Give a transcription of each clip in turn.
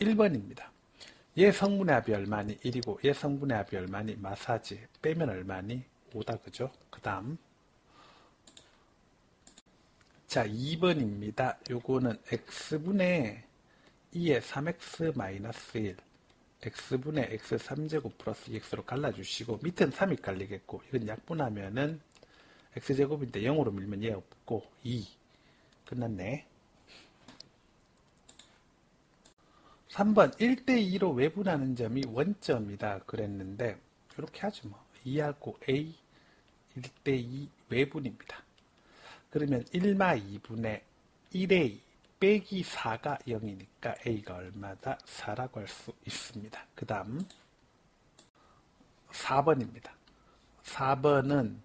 1번입니다. 얘 성분의 합이 얼마니? 1이고 얘 성분의 합이 얼마니? 마사지. 빼면 얼마니? 5다. 그죠? 그 다음 자 2번입니다. 요거는 x분의 2의 3x 마이너스 1 x분의 x 3제곱 플러스 2x로 갈라주시고 밑은 3이 깔리겠고 이건 약분하면은 x제곱인데 0으로 밀면 얘 없고 2 끝났네. 3번 1대2로 외분하는 점이 원점이다 그랬는데 이렇게 하죠 뭐. 2하고 a 1대2 외분입니다. 그러면 1마 2분의 1a 빼기 4가 0이니까 a가 얼마다? 4라고 할 수 있습니다. 그 다음 4번입니다. 4번은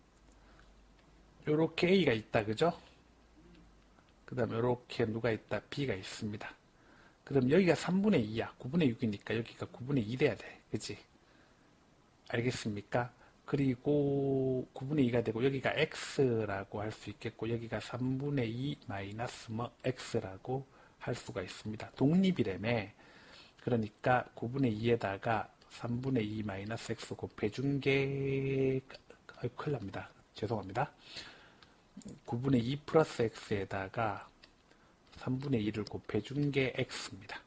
요렇게 a가 있다. 그죠? 그 다음 요렇게 누가 있다? b가 있습니다. 그럼 여기가 3분의 2야. 9분의 6이니까 여기가 9분의 2 돼야 돼. 그치? 알겠습니까? 그리고 9분의 2가 되고 여기가 x라고 할 수 있겠고 여기가 3분의 2 마이너스 뭐 x라고 할 수가 있습니다. 독립이라며. 그러니까 9분의 2에다가 3분의 2 마이너스 x 곱해준 게 큰일 납니다. 죄송합니다. 9분의 2 플러스 x에다가 3분의 2를 곱해준 게 x입니다.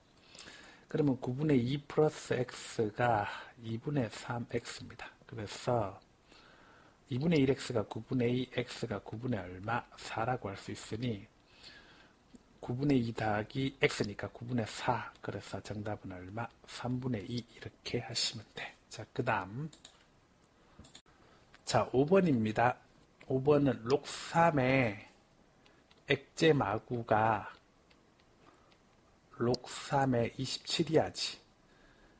그러면 9분의 2 플러스 x가 2분의 3x입니다. 그래서 2분의 1x가 9분의 2, x가 9분의 얼마? 4라고 할 수 있으니 9분의 2 더하기 x니까 9분의 4. 그래서 정답은 얼마? 3분의 2 이렇게 하시면 돼. 자, 그 다음 자 5번입니다. 5번은 록3의 액제마구가 록3의 27이야지.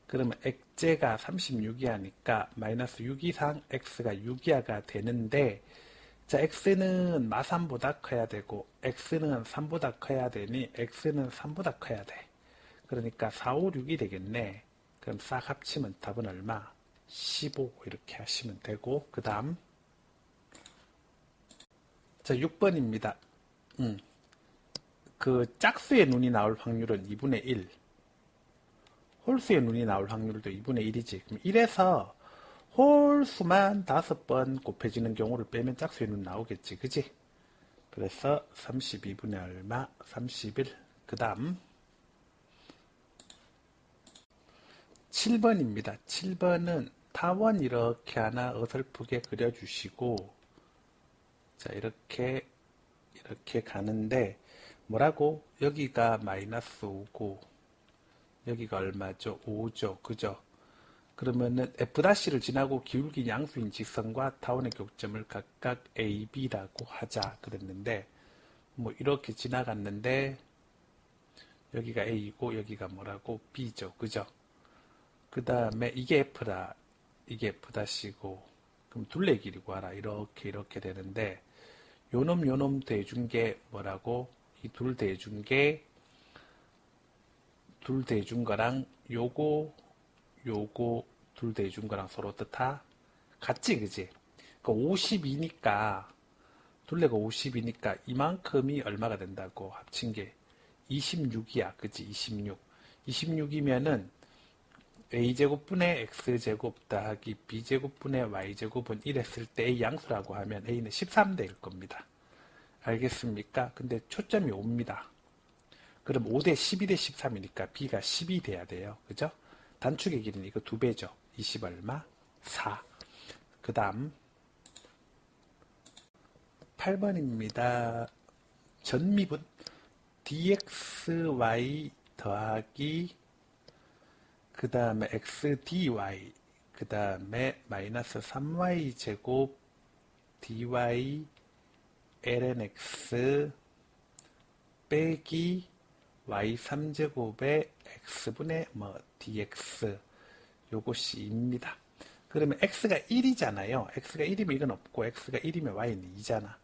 그러면 액제가 36이하니까 마이너스 6 이상 x가 6이하가 되는데 자 x는 마3보다 커야 되고 x는 3보다 커야 되니 x는 3보다 커야 돼. 그러니까 4, 5, 6이 되겠네. 그럼 싹 합치면 답은 얼마? 15 이렇게 하시면 되고 그 다음 자 6번입니다. 그 짝수의 눈이 나올 확률은 2분의 1 홀수의 눈이 나올 확률도 2분의 1이지. 그럼 1에서 홀수만 5번 곱해지는 경우를 빼면 짝수의 눈 나오겠지. 그지? 그래서 32분의 얼마? 31. 그 다음 7번입니다. 7번은 타원 이렇게 하나 어설프게 그려주시고 자 이렇게 가는데 뭐라고? 여기가 마이너스 5고 여기가 얼마죠? 5죠. 그죠? 그러면은 F'를 지나고 기울기 양수인 직선과 타원의 교점을 각각 A, B라고 하자 그랬는데 뭐 이렇게 지나갔는데 여기가 A이고 여기가 뭐라고? B죠. 그죠? 그 다음에 이게 F다. 이게 F'이고 그럼 둘레 길이 구하라. 이렇게 되는데 요놈 대준 게 뭐라고? 이 둘 대준 게 둘 대준 거랑 요거 둘 대준 거랑 서로 뜻하? 같지 그지? 그 52니까 둘레가 50이니까 이만큼이 얼마가 된다고 합친 게 26이야. 그치? 26. 26이면은 a제곱분의 x제곱 더하기 b제곱분의 y제곱은 1 했을 때 a 양수라고 하면 a는 13대일 겁니다. 알겠습니까? 근데 초점이 5입니다. 그럼 5대 12대 13이니까 b가 10이 돼야 돼요. 그죠? 단축의 길이는 이거 2배죠. 20 얼마? 4. 그 다음 8번입니다. 전미분 dxy 더하기 그 다음에 xdy 그 다음에 마이너스 3y 제곱 dy ln x 빼기 y 3제곱의 x분의 뭐 dx 요것이 입니다. 그러면 x가 1이잖아요. x가 1이면 이건 없고 x가 1이면 y는 2잖아.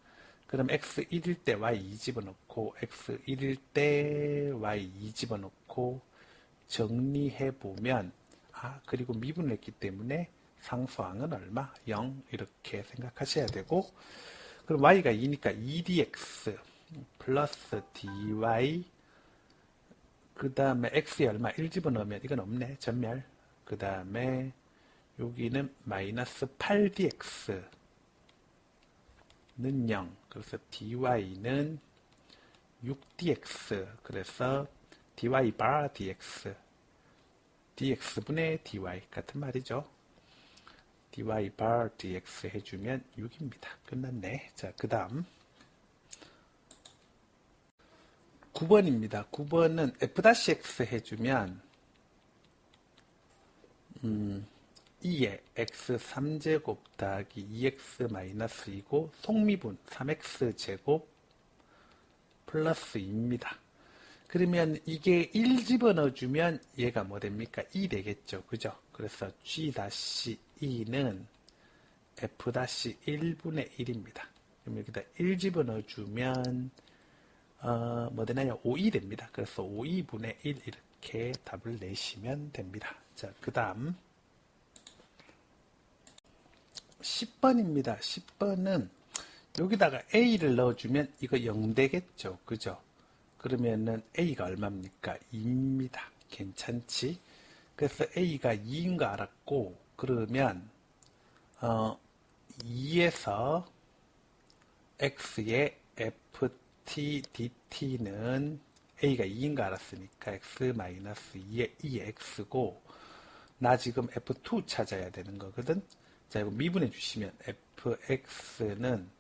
그럼 x 1일 때 y 2 집어넣고 x 1일 때 y 2 집어넣고 정리해보면 그리고 미분을 했기 때문에 상수항은 얼마? 0 이렇게 생각하셔야 되고 그럼 y가 2니까 2dx 플러스 dy 그 다음에 x에 얼마 1 집어넣으면 이건 없네. 전멸. 그 다음에 여기는 마이너스 8dx는 0. 그래서 dy는 6dx. 그래서 dy bar dx. dx분의 dy 같은 말이죠. dy bar dx 해주면 6입니다. 끝났네. 자, 그 다음 9번입니다. 9번은 f-x 해주면 2에 x 3제곱 더하기 2x 마이너스 2고 속미분 3x제곱 플러스 2입니다. 그러면 이게 1 집어넣어주면 얘가 뭐 됩니까? 2 되겠죠. 그죠? 그래서 g-2는 f-1분의 1입니다. 그럼 여기다 1 집어넣어주면 뭐 되나요? 5이 됩니다. 그래서 5이분의 1 이렇게 답을 내시면 됩니다. 자, 그 다음 10번입니다. 10번은 여기다가 a를 넣어주면 이거 0 되겠죠. 그죠? 그러면은 a가 얼마입니까? 2입니다. 괜찮지? 그래서 a가 2인 거 알았고, 그러면 2에서 x의 ft dt는 a가 2인 거 알았으니까 x-2의 2의 x고, 나 지금 f2 찾아야 되는 거거든. 자, 이거 미분해 주시면 fx는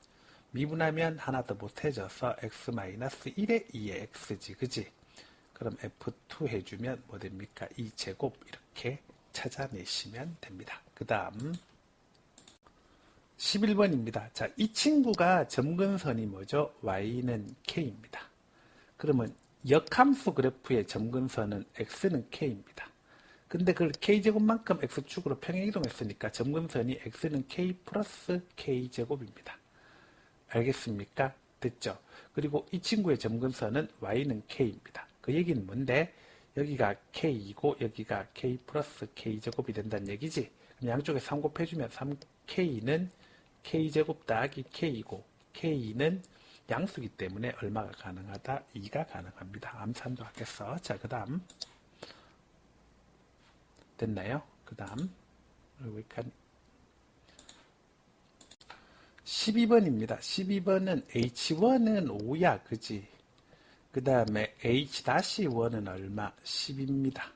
미분하면 하나 더 못해져서 x-1의 2의 x지, 그지? 그럼 f2 해주면 뭐 됩니까? 2제곱 이렇게 찾아내시면 됩니다. 그 다음 11번입니다. 자, 이 친구가 점근선이 뭐죠? y는 k입니다. 그러면 역함수 그래프의 점근선은 x는 k입니다. 근데 그걸 k제곱만큼 x축으로 평행이동했으니까 점근선이 x는 k 플러스 k제곱입니다. 알겠습니까? 됐죠? 그리고 이 친구의 점근선은 y는 k입니다. 그 얘기는 뭔데? 여기가 k이고 여기가 k 플러스 k제곱이 된다는 얘기지? 그럼 양쪽에 3 곱해주면 3k는 k제곱 더하기 k이고 k는 양수기 때문에 얼마가 가능하다? 2가 가능합니다. 암산도 하겠어. 자, 그 다음 됐나요? 그 다음 12번입니다. 12번은 h1은 5야. 그지? 그 다음에 h-1은 얼마? 10입니다.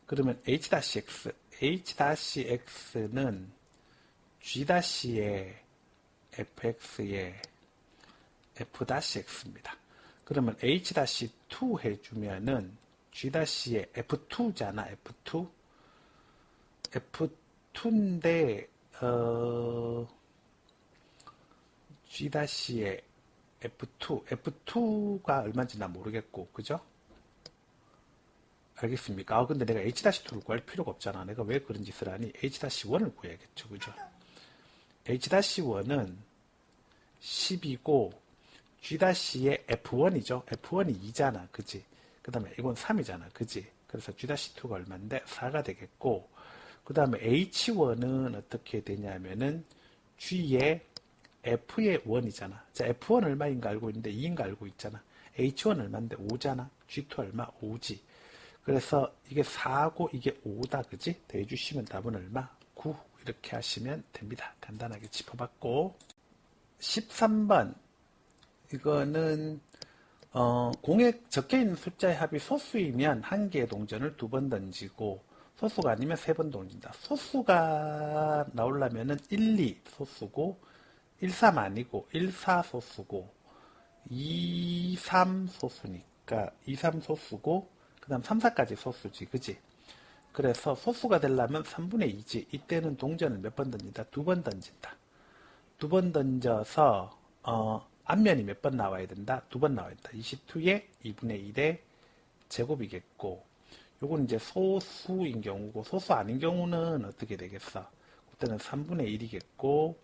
그러면 h-x, h-x는 g-의 fx의 f-x입니다. 그러면 h-2 해주면은 g-의 f2잖아. f2. f2인데 g-의 f2가 얼마인지 나 모르겠고, 그죠? 알겠습니까? 근데 내가 h-2를 구할 필요가 없잖아. 내가 왜 그런 짓을 하니? h-1을 구해야겠죠, 그죠? h-1은 10이고, g-의 f1이죠. f1이 2잖아, 그지? 그 다음에 이건 3이잖아, 그지? 그래서 g-2가 얼마인데? 4가 되겠고, 그 다음에 h1은 어떻게 되냐면은, g의 f의 1이잖아. 자, f1 얼마인가 알고 있는데 2인가 알고 있잖아. h1 얼마인데 5잖아. g2 얼마? 5지. 그래서 이게 4고 이게 5다. 그지? 대주시면 답은 얼마? 9. 이렇게 하시면 됩니다. 간단하게 짚어봤고 13번 이거는 공에 적혀있는 숫자의 합이 소수이면 한 개의 동전을 2번 던지고 소수가 아니면 3번 던진다. 소수가 나오려면은 1, 2 소수고 1, 3 아니고 1, 4 소수고 2, 3 소수니까 2, 3 소수고 그 다음 3, 4까지 소수지. 그지? 그래서 소수가 되려면 3분의 2지. 이때는 동전을 몇 번 던진다? 2번 던진다. 2번 던져서 앞면이 몇 번 나와야 된다? 2번 나와야 된다. 22에 2분의 1의 제곱이겠고 요건 이제 소수인 경우고 소수 아닌 경우는 어떻게 되겠어? 그때는 3분의 1이겠고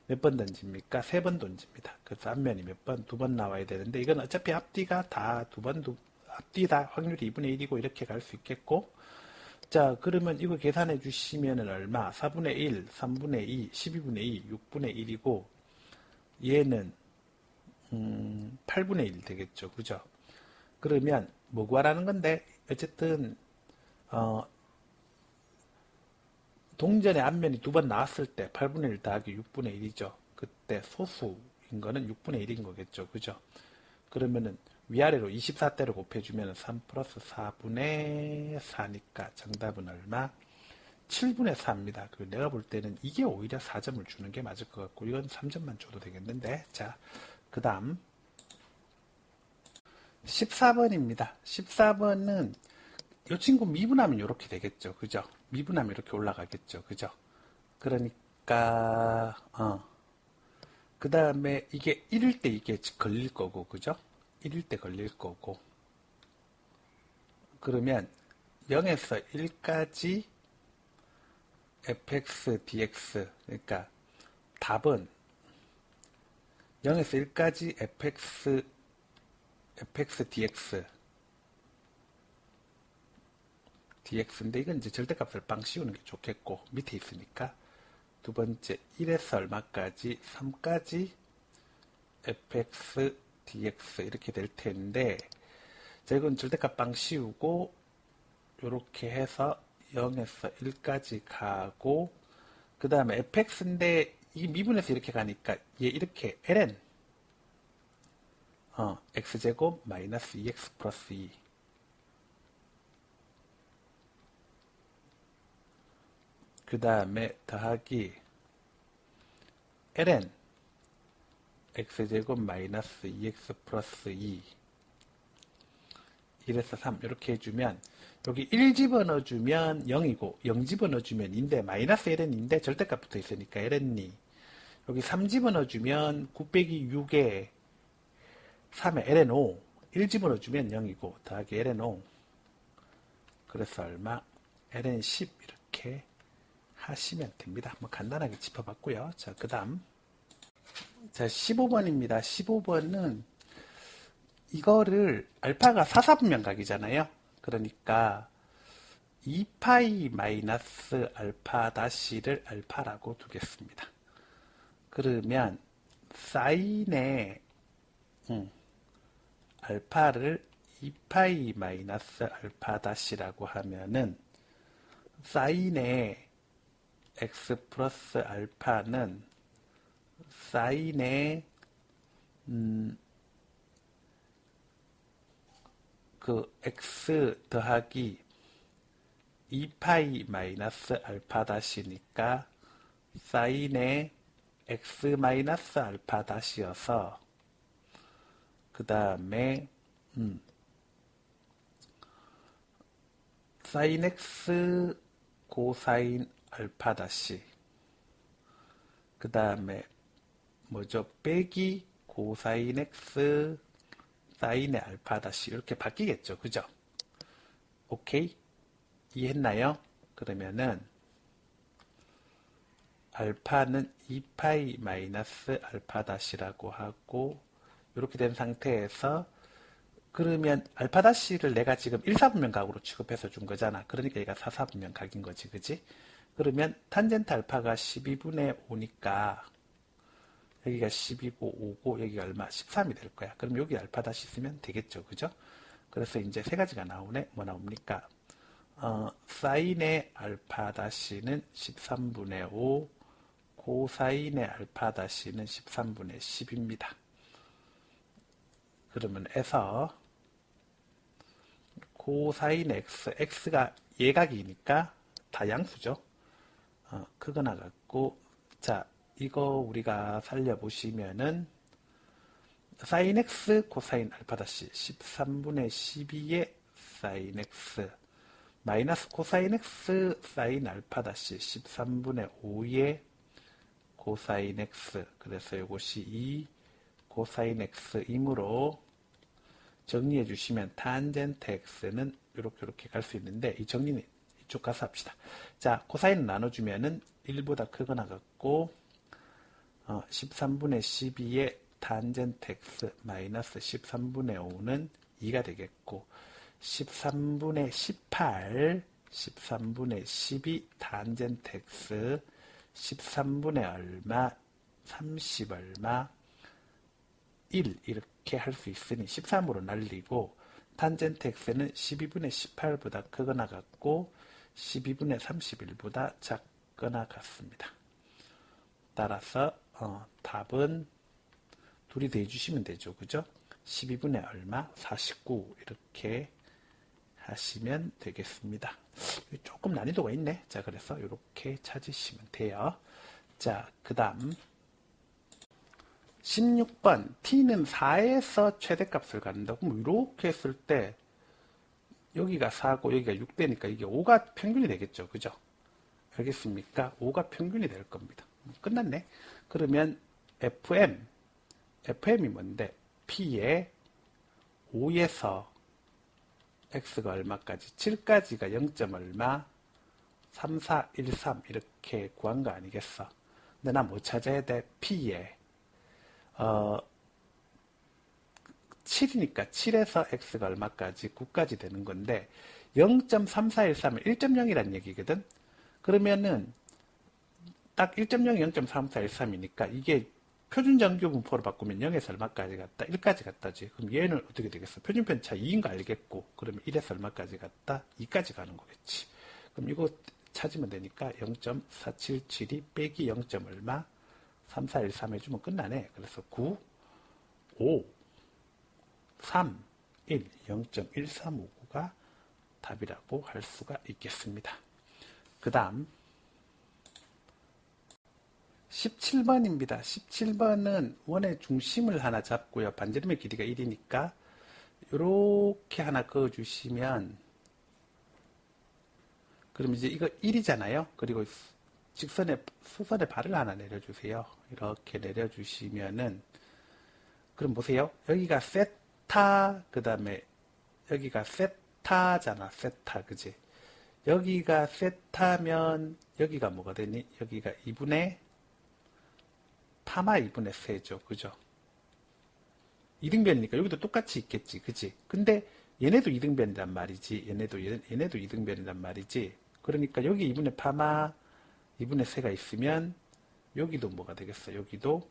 몇 번 던집니까? 3번 던집니다. 그래서 앞면이 몇 번? 2번 나와야 되는데 이건 어차피 앞뒤가 다 앞뒤 다 확률이 2분의 1이고 이렇게 갈 수 있겠고 자 그러면 이거 계산해 주시면 얼마? 4분의 1, 3분의 2, 12분의 2, 6분의 1이고 얘는 8분의 1 되겠죠. 그죠? 그러면 뭐 구하라는 건데 어쨌든 동전의 앞면이 두 번 나왔을 때 8분의 1 더하기 6분의 1이죠. 그때 소수인 거는 6분의 1인 거겠죠. 그죠? 그러면은 위아래로 24대로 곱해주면 3 플러스 4분의 4니까 정답은 얼마? 7분의 4입니다. 그리고 내가 볼 때는 이게 오히려 4점을 주는 게 맞을 것 같고 이건 3점만 줘도 되겠는데 자, 그 다음 14번입니다. 14번은 이 친구 미분하면 이렇게 되겠죠. 그죠? 미분하면 이렇게 올라가겠죠. 그죠? 그러니까 그 다음에 이게 1일 때 이게 걸릴 거고 그죠? 1일 때 걸릴 거고 그러면 0에서 1까지 fx dx 그러니까 답은 0에서 1까지 fx dx인데 이건 이제 절대값을 빵 씌우는 게 좋겠고 밑에 있으니까 두 번째 1에서 얼마까지 3까지 fx dx 이렇게 될 텐데 자 이건 절대값 빵 씌우고 이렇게 해서 0에서 1까지 가고 그 다음에 fx인데 이 미분에서 이렇게 가니까 얘 이렇게 ln x제곱 마이너스 2x 플러스 2 그 다음에 더하기 ln x제곱 마이너스 2x 플러스 2 1에서 3 이렇게 해주면 여기 1 집어넣어주면 0이고 0 집어넣어주면 인데 마이너스 ln인데 절대값 붙어 있으니까 ln이 여기 3 집어넣어주면 9 빼기 6에 3에 ln5 1 집어넣어주면 0이고 더하기 ln5 그래서 얼마? ln10 이렇게 하시면 됩니다. 뭐 간단하게 짚어봤고요. 자, 그 다음 자 15번입니다. 15번은 이거를 알파가 사사분면각이잖아요. 그러니까 2파이 마이너스 알파 다시를 알파라고 두겠습니다. 그러면 사인의 알파를 2파이 마이너스 알파 다시라고 하면은 사인의 x 플러스 알파는 사인의 그 x 더하기 2파이 마이너스 알파 다시니까 사인의 x 마이너스 알파 다시여서 그 다음에 사인 x 고사인 알파 다시 그 다음에 뭐죠? 빼기 고사인 x 사인의 알파 다시 이렇게 바뀌겠죠. 그죠? 오케이? 이해했나요? 그러면은 알파는 2파이 마이너스 알파 다시라고 하고 이렇게 된 상태에서 그러면 알파 다시를 내가 지금 1사분면각으로 취급해서 준 거잖아. 그러니까 얘가 4사분면각인 거지. 그지? 그러면 탄젠트 알파가 12분의 5니까 여기가 10이고 5고 여기가 얼마? 13이 될 거야. 그럼 여기 알파 다시 쓰면 되겠죠. 그죠? 그래서 이제 세 가지가 나오네. 뭐 나옵니까? 사인의 알파 다시는 13분의 5 코사인의 알파 다시는 13분의 10입니다. 그러면 에서 코사인 x, x가 예각이니까 다 양수죠. 크거나 같고 자 이거 우리가 살려보시면은 사인 x 코사인 알파 다시 13분의 12의 사인 x 마이너스 코사인 x 사인 알파 다시 13분의 5의 코사인 x 그래서 이것이 2 코사인 x이므로 정리해 주시면 탄젠트 x는 이렇게 갈 수 있는데 이 정리는 이쪽 가서 합시다. 자 코사인을 나눠주면은 1보다 크거나 같고 13분의 12의 탄젠트 x 마이너스 13분의 5는 2가 되겠고 13분의 18 13분의 12 탄젠트 x 13분의 얼마 30 얼마 1 이렇게 할 수 있으니 13으로 날리고 탄젠트 x는 12분의 18보다 크거나 같고 12분의 31보다 작거나 같습니다. 따라서 답은 둘이 더해주시면 되죠. 그죠? 12분의 얼마? 49 이렇게 하시면 되겠습니다. 조금 난이도가 있네. 자, 그래서 이렇게 찾으시면 돼요. 자, 그 다음 16번 t는 4에서 최대값을 갖는다. 그럼 이렇게 했을 때 여기가 4고 여기가 6되니까 이게 5가 평균이 되겠죠. 그죠? 알겠습니까? 5가 평균이 될 겁니다. 끝났네. 그러면 FM이 뭔데? P에 5에서 X가 얼마까지? 7까지가 0. 얼마? 3, 4, 1, 3 이렇게 구한 거 아니겠어? 근데 나 뭐 찾아야 돼? P에 7이니까 7에서 X가 얼마까지? 9까지 되는 건데 0.3413은 1.0이란 얘기거든? 그러면은 딱 1.0이 0.3413이니까 이게 표준정규 분포로 바꾸면 0에서 얼마까지 갔다? 1까지 갔다지. 그럼 얘는 어떻게 되겠어? 표준편차 2인 거 알겠고 그러면 1에서 얼마까지 갔다? 2까지 가는 거겠지. 그럼 이거 찾으면 되니까 0.4772 빼기 0. 얼마? 3413 해주면 끝나네. 그래서 9, 5, 3, 1, 0.1359가 답이라고 할 수가 있겠습니다. 그 다음 17번입니다. 17번은 원의 중심을 하나 잡고요. 반지름의 길이가 1이니까 이렇게 하나 그어주시면 그럼 이제 이거 1이잖아요. 그리고 수선에 발을 하나 내려주세요. 이렇게 내려주시면은 그럼 보세요. 여기가 세타 그 다음에 여기가 세타잖아. 세타 그지? 여기가 세타면 여기가 뭐가 되니? 여기가 2분의 파마 2분의 세죠. 그죠? 이등변이니까 여기도 똑같이 있겠지. 그지? 근데 얘네도 이등변이란 말이지. 얘네도 이등변이란 말이지. 그러니까 여기 2분의 파마 2분의 세가 있으면 여기도 뭐가 되겠어? 여기도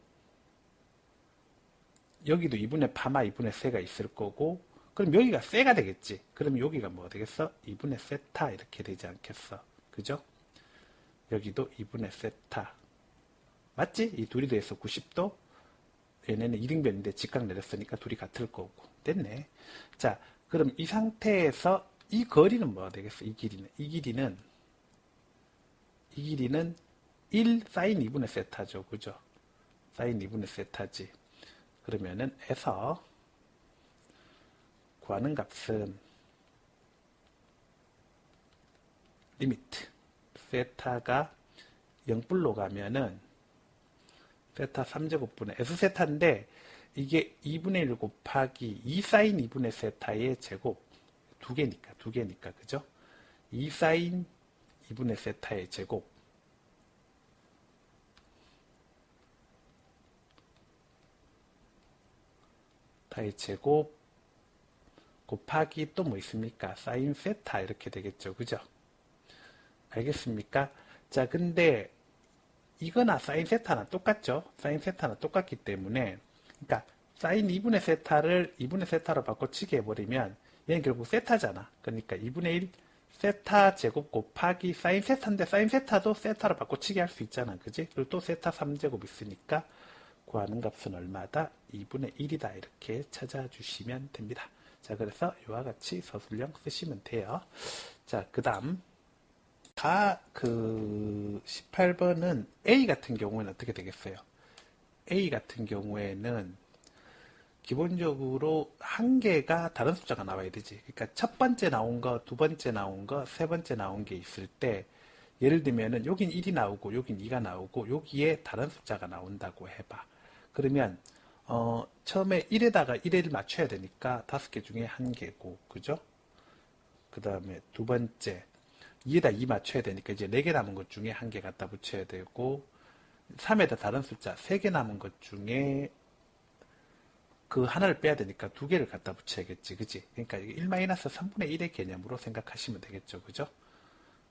2분의 파마 2분의 세가 있을 거고 그럼 여기가 세가 되겠지. 그럼 여기가 뭐가 되겠어? 2분의 세타 이렇게 되지 않겠어? 그죠? 여기도 2분의 세타 맞지? 이 둘이 더해서 90도 얘네는 이등변인데 직각 내렸으니까 둘이 같을 거고 됐네. 자, 그럼 이 상태에서 이 거리는 뭐가 되겠어? 이 길이는 1 사인 2분의 세타죠. 그죠? 사인 2분의 세타지. 그러면은 에서 구하는 값은 리미트 세타가 0불로 가면은 세타 3제곱분의 S세타인데 이게 2분의 1 곱하기 2 사인 2분의 세타의 제곱 두 개니까 그죠? 2 사인 2분의 세타의 제곱 타의 제곱 곱하기 또 뭐 있습니까? 사인 세타 이렇게 되겠죠. 그죠? 알겠습니까? 자, 근데 이거나 사인 세타나 똑같죠? 사인 세타나 똑같기 때문에 그러니까 사인 2분의 세타를 2분의 세타로 바꿔치기 해버리면 얘는 결국 세타잖아. 그러니까 2분의 1 세타 제곱 곱하기 사인 세타인데 사인 세타도 세타로 바꿔치기 할 수 있잖아. 그지? 그리고 또 세타 3제곱 있으니까 구하는 값은 얼마다? 2분의 1이다. 이렇게 찾아주시면 됩니다. 자, 그래서 이와 같이 서술형 쓰시면 돼요. 자, 그 다음 18번은 A 같은 경우에는 어떻게 되겠어요? A 같은 경우에는 기본적으로 한 개가 다른 숫자가 나와야 되지. 그러니까 첫 번째 나온 거, 두 번째 나온 거, 세 번째 나온 게 있을 때 예를 들면은 여긴 1이 나오고 여긴 2가 나오고 여기에 다른 숫자가 나온다고 해봐. 그러면 처음에 1에다가 1을 맞춰야 되니까 5개 중에 한 개고 그죠? 그 다음에 두 번째 2에다 2 맞춰야 되니까 이제 4개 남은 것 중에 한 개 갖다 붙여야 되고 3에다 다른 숫자 3개 남은 것 중에 그 하나를 빼야 되니까 2개를 갖다 붙여야겠지. 그지? 그러니까 1-3분의 1의 개념으로 생각하시면 되겠죠. 그죠?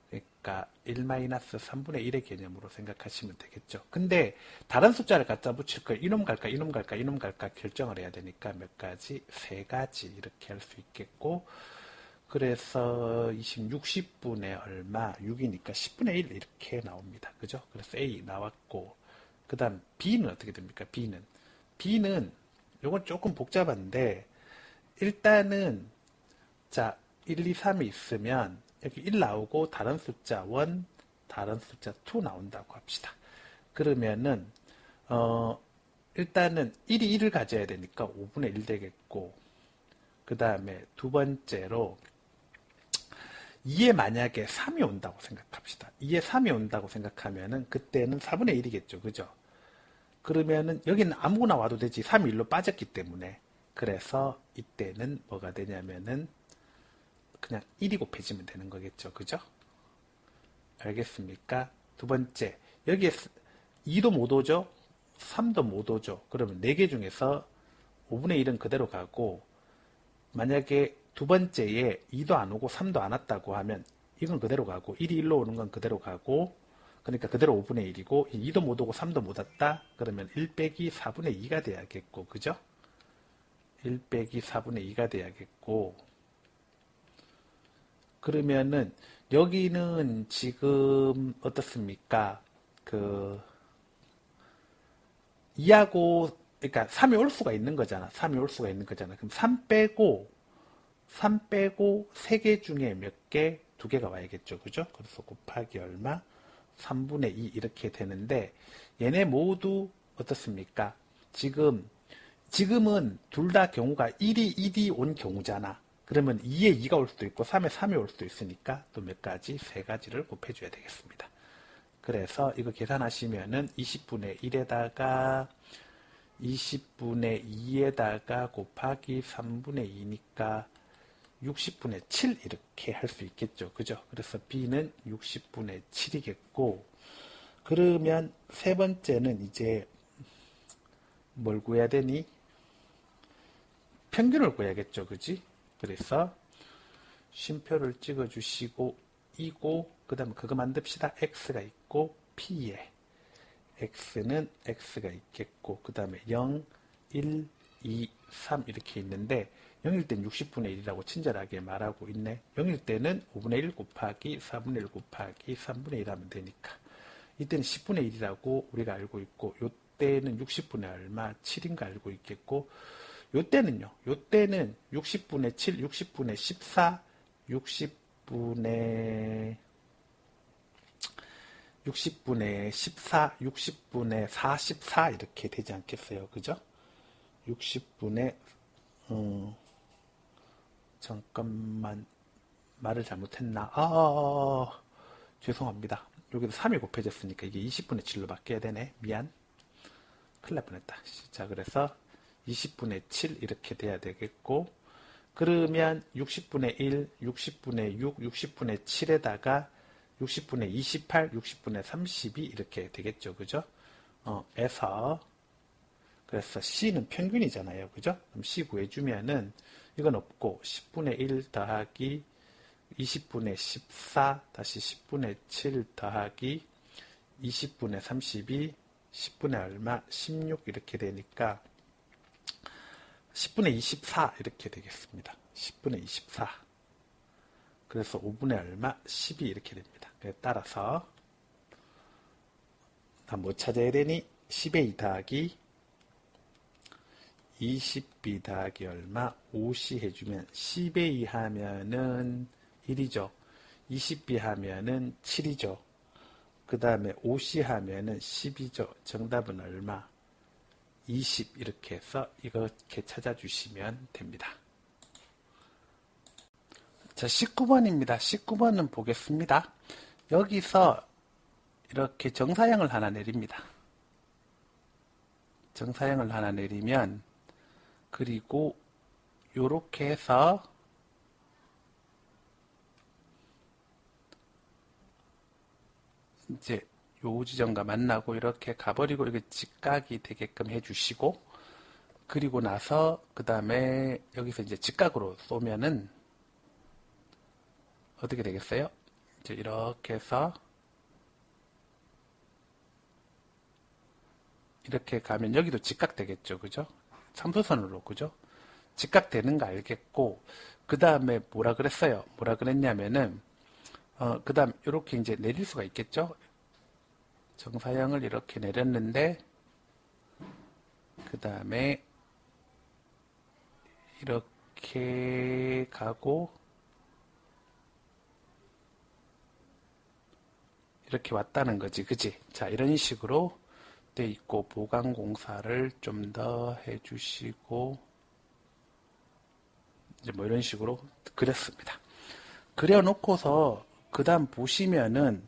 그러니까 1-3분의 1의 개념으로 생각하시면 되겠죠. 근데 다른 숫자를 갖다 붙일 걸 이놈 갈까 이놈 갈까 이놈 갈까 결정을 해야 되니까 몇 가지? 세 가지 이렇게 할 수 있겠고, 그래서 60분의 얼마? 6이니까 10분의 1 이렇게 나옵니다. 그죠? 그래서 A 나왔고, 그 다음 B는 어떻게 됩니까? B는 요건 조금 복잡한데, 일단은 자 1, 2, 3이 있으면 여기 1 나오고 다른 숫자 1, 다른 숫자 2 나온다고 합시다. 그러면은 일단은 1이 1을 가져야 되니까 5분의 1 되겠고, 그 다음에 두 번째로 2에 만약에 3이 온다고 생각합시다. 2에 3이 온다고 생각하면은 그때는 4분의 1이겠죠. 그죠? 그러면은 여기는 아무거나 와도 되지. 3이 1로 빠졌기 때문에. 그래서 이때는 뭐가 되냐면은 그냥 1이 곱해지면 되는 거겠죠. 그죠? 알겠습니까? 두 번째, 여기에 2도 못 오죠? 3도 못 오죠? 그러면 4개 중에서 5분의 1은 그대로 가고, 만약에 두 번째에 2도 안 오고 3도 안 왔다고 하면 이건 그대로 가고, 1이 1로 오는 건 그대로 가고, 그러니까 그대로 5분의 1이고, 2도 못 오고 3도 못 왔다? 그러면 1 빼기 4분의 2가 돼야겠고, 그죠? 1 빼기 4분의 2가 돼야겠고, 그러면은 여기는 지금 어떻습니까? 2하고, 그러니까 3이 올 수가 있는 거잖아. 3이 올 수가 있는 거잖아. 그럼 3 빼고 3개 중에 몇 개? 2개가 와야겠죠. 그죠? 그래서 곱하기 얼마? 3분의 2 이렇게 되는데, 얘네 모두 어떻습니까? 지금은 둘 다 경우가 1이 온 경우잖아. 그러면 2에 2가 올 수도 있고 3에 3이 올 수도 있으니까 또 몇 가지? 세 가지를 곱해줘야 되겠습니다. 그래서 이거 계산하시면은 20분의 1에다가 20분의 2에다가 곱하기 3분의 2니까 60분의 7 이렇게 할 수 있겠죠. 그죠? 그래서 B는 60분의 7이겠고, 그러면 세 번째는 이제 뭘 구해야 되니? 평균을 구해야겠죠. 그지? 그래서 쉼표를 찍어 주시고, 이고, 그 다음에 그거 만듭시다. X가 있고, P에 X는 X가 있겠고, 그 다음에 0, 1, 2, 3 이렇게 있는데, 0일 땐 60분의 1이라고 친절하게 말하고 있네. 0일 때는 5분의 1 곱하기 4분의 1 곱하기 3분의 1 하면 되니까. 이때는 10분의 1이라고 우리가 알고 있고, 요 때는 60분의 얼마? 7인가 알고 있겠고, 요 때는요. 요 때는 60분의 7, 60분의 14, 60분의 14, 60분의 44 이렇게 되지 않겠어요? 그죠? 60분의 잠깐만, 말을 잘못했나? 죄송합니다. 여기도 3이 곱해졌으니까 이게 20분의 7로 바뀌어야 되네. 미안. 큰일 날 뻔했다. 자, 그래서 20분의 7 이렇게 돼야 되겠고, 그러면 60분의 1, 60분의 6, 60분의 7에다가 60분의 28, 60분의 32 이렇게 되겠죠. 그죠? 그래서 C는 평균이잖아요. 그죠? 그럼 C 구해주면은 이건 없고 10분의 1 더하기 20분의 14 다시 10분의 7 더하기 20분의 32 10분의 얼마? 16 이렇게 되니까 10분의 24 이렇게 되겠습니다. 10분의 24. 그래서 5분의 얼마? 12 이렇게 됩니다. 따라서 다 뭐 찾아야 되니? 10의 2 더하기 20b 더하기 얼마? 5c 해주면 10의 2 하면은 1이죠. 20b 하면은 7이죠. 그 다음에 5c 하면은 10이죠. 정답은 얼마? 20 이렇게 해서 이렇게 찾아주시면 됩니다. 자, 19번입니다. 19번은 보겠습니다. 여기서 이렇게 정사형을 하나 내립니다. 정사형을 하나 내리면, 그리고 요렇게 해서 이제 요 지점과 만나고 이렇게 가버리고 이렇게 직각이 되게끔 해주시고, 그리고 나서 그 다음에 여기서 이제 직각으로 쏘면은 어떻게 되겠어요? 이제 이렇게 해서 이렇게 가면 여기도 직각되겠죠. 그죠? 참수선으로, 그죠? 직각되는 거 알겠고, 그 다음에 뭐라 그랬어요? 뭐라 그랬냐면은, 그 다음, 이렇게 이제 내릴 수가 있겠죠? 정사형을 이렇게 내렸는데, 그 다음에, 이렇게 가고, 이렇게 왔다는 거지. 그지? 자, 이런 식으로 돼 있고, 보강 공사를 좀 더 해주시고, 이제 뭐 이런 식으로 그렸습니다. 그려놓고서 그 다음 보시면은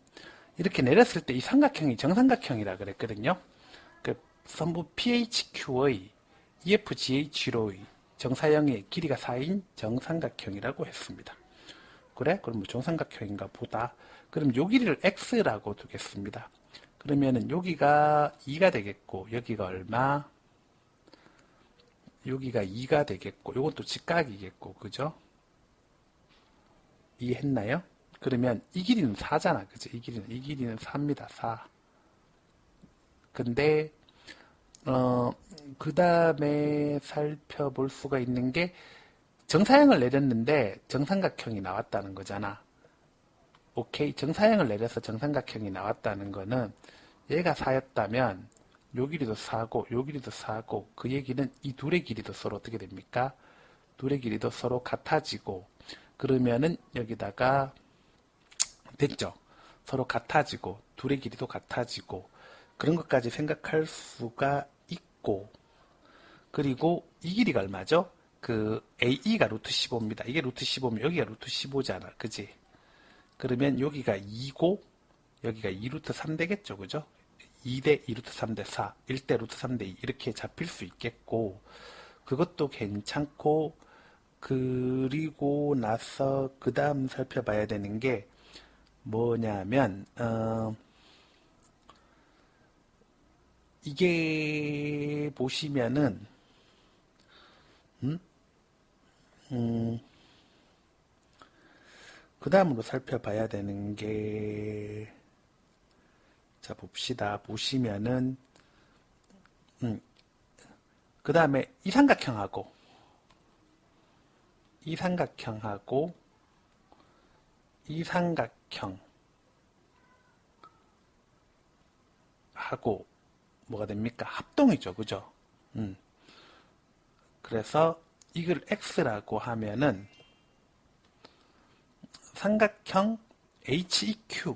이렇게 내렸을 때 이 삼각형이 정삼각형이라 그랬거든요. 그 선부 PHQ의 EFGH로의 정사형의 길이가 4인 정삼각형이라고 했습니다. 그래? 그럼 뭐 정삼각형인가 보다. 그럼 요 길이를 X라고 두겠습니다. 그러면은 여기가 2가 되겠고 여기가 얼마? 여기가 2가 되겠고 요건 또 직각이겠고 그죠? 이해했나요? 그러면 이 길이는 4잖아. 그죠? 이 길이는 4입니다. 4. 근데 그 다음에 살펴볼 수가 있는 게 정사형을 내렸는데 정삼각형이 나왔다는 거잖아. 오케이? 정사형을 내려서 정삼각형이 나왔다는 거는 얘가 4였다면 요 길이도 4고 요 길이도 4고 그 얘기는 이 둘의 길이도 서로 어떻게 됩니까? 둘의 길이도 서로 같아지고 그러면은 여기다가 됐죠? 서로 같아지고 둘의 길이도 같아지고 그런 것까지 생각할 수가 있고 그리고 이 길이가 얼마죠? 그 AE가 루트 15입니다. 이게 루트 15면 여기가 루트 15잖아. 그지? 그러면 여기가 2고 여기가 2루트 3 되겠죠. 그죠? 2대 2루트 3대 4, 1대 루트 3대 2 이렇게 잡힐 수 있겠고 그것도 괜찮고 그리고 나서 그 다음 살펴봐야 되는 게 뭐냐면 이게 보시면은 그 다음으로 살펴봐야 되는 게 자 봅시다. 보시면은 그 다음에 이 삼각형하고 이 삼각형하고 이 삼각형하고 뭐가 됩니까? 합동이죠. 그죠? 그래서 이걸 X라고 하면은 삼각형 HEQ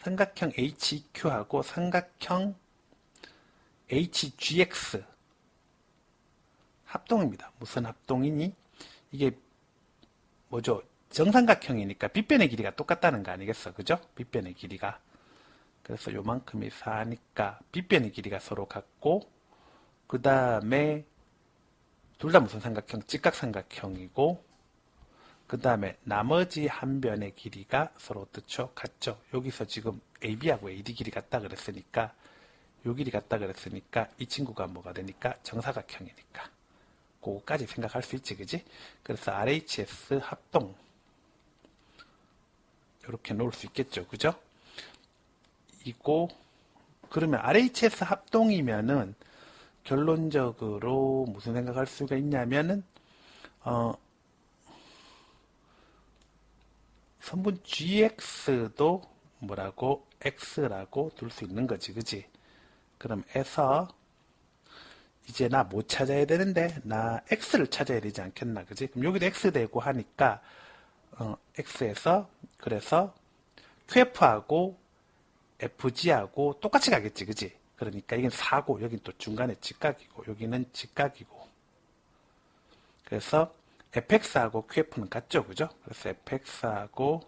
삼각형 HEQ하고 삼각형 HGX 합동입니다. 무슨 합동이니? 이게 뭐죠? 정삼각형이니까 빗변의 길이가 똑같다는 거 아니겠어? 그죠? 빗변의 길이가. 그래서 요만큼이 4니까 빗변의 길이가 서로 같고 그 다음에 둘 다 무슨 삼각형? 직각삼각형이고 그 다음에 나머지 한 변의 길이가 서로 어떻죠? 같죠? 여기서 지금 AB하고 AD 길이 같다 그랬으니까 요 길이 같다 그랬으니까 이 친구가 뭐가 되니까 정사각형이니까 그거까지 생각할 수 있지 그지? 그래서 RHS 합동 이렇게 놓을 수 있겠죠 그죠? 이고 그러면 RHS 합동이면은 결론적으로 무슨 생각할 수가 있냐면은 선분 GX도 뭐라고 X라고 둘 수 있는 거지 그지? 그럼 에서 이제 나 뭐 찾아야 되는데 나 X를 찾아야 되지 않겠나 그지? 그럼 여기도 X 되고 하니까 X에서 그래서 QF하고 FG하고 똑같이 가겠지 그지? 그러니까 이건 4고 여긴 또 중간에 직각이고 여기는 직각이고 그래서 fx하고 qf는 같죠 그죠? 그래서 fx하고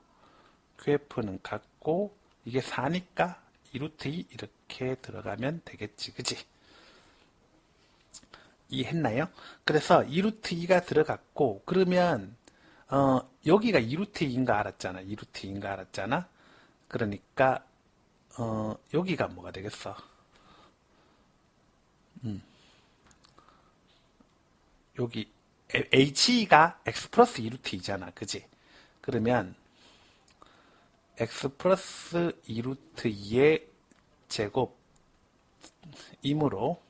qf는 같고 이게 4니까 2루트 2 이렇게 들어가면 되겠지 그지? 이해했나요? 그래서 2루트 2가 들어갔고 그러면 여기가 2루트 2인가 알았잖아 2루트 2인가 알았잖아 그러니까 여기가 뭐가 되겠어? 여기 HE가 x 플러스 2루트 2잖아 그지? 그러면 x 플러스 2루트 2의 제곱이므로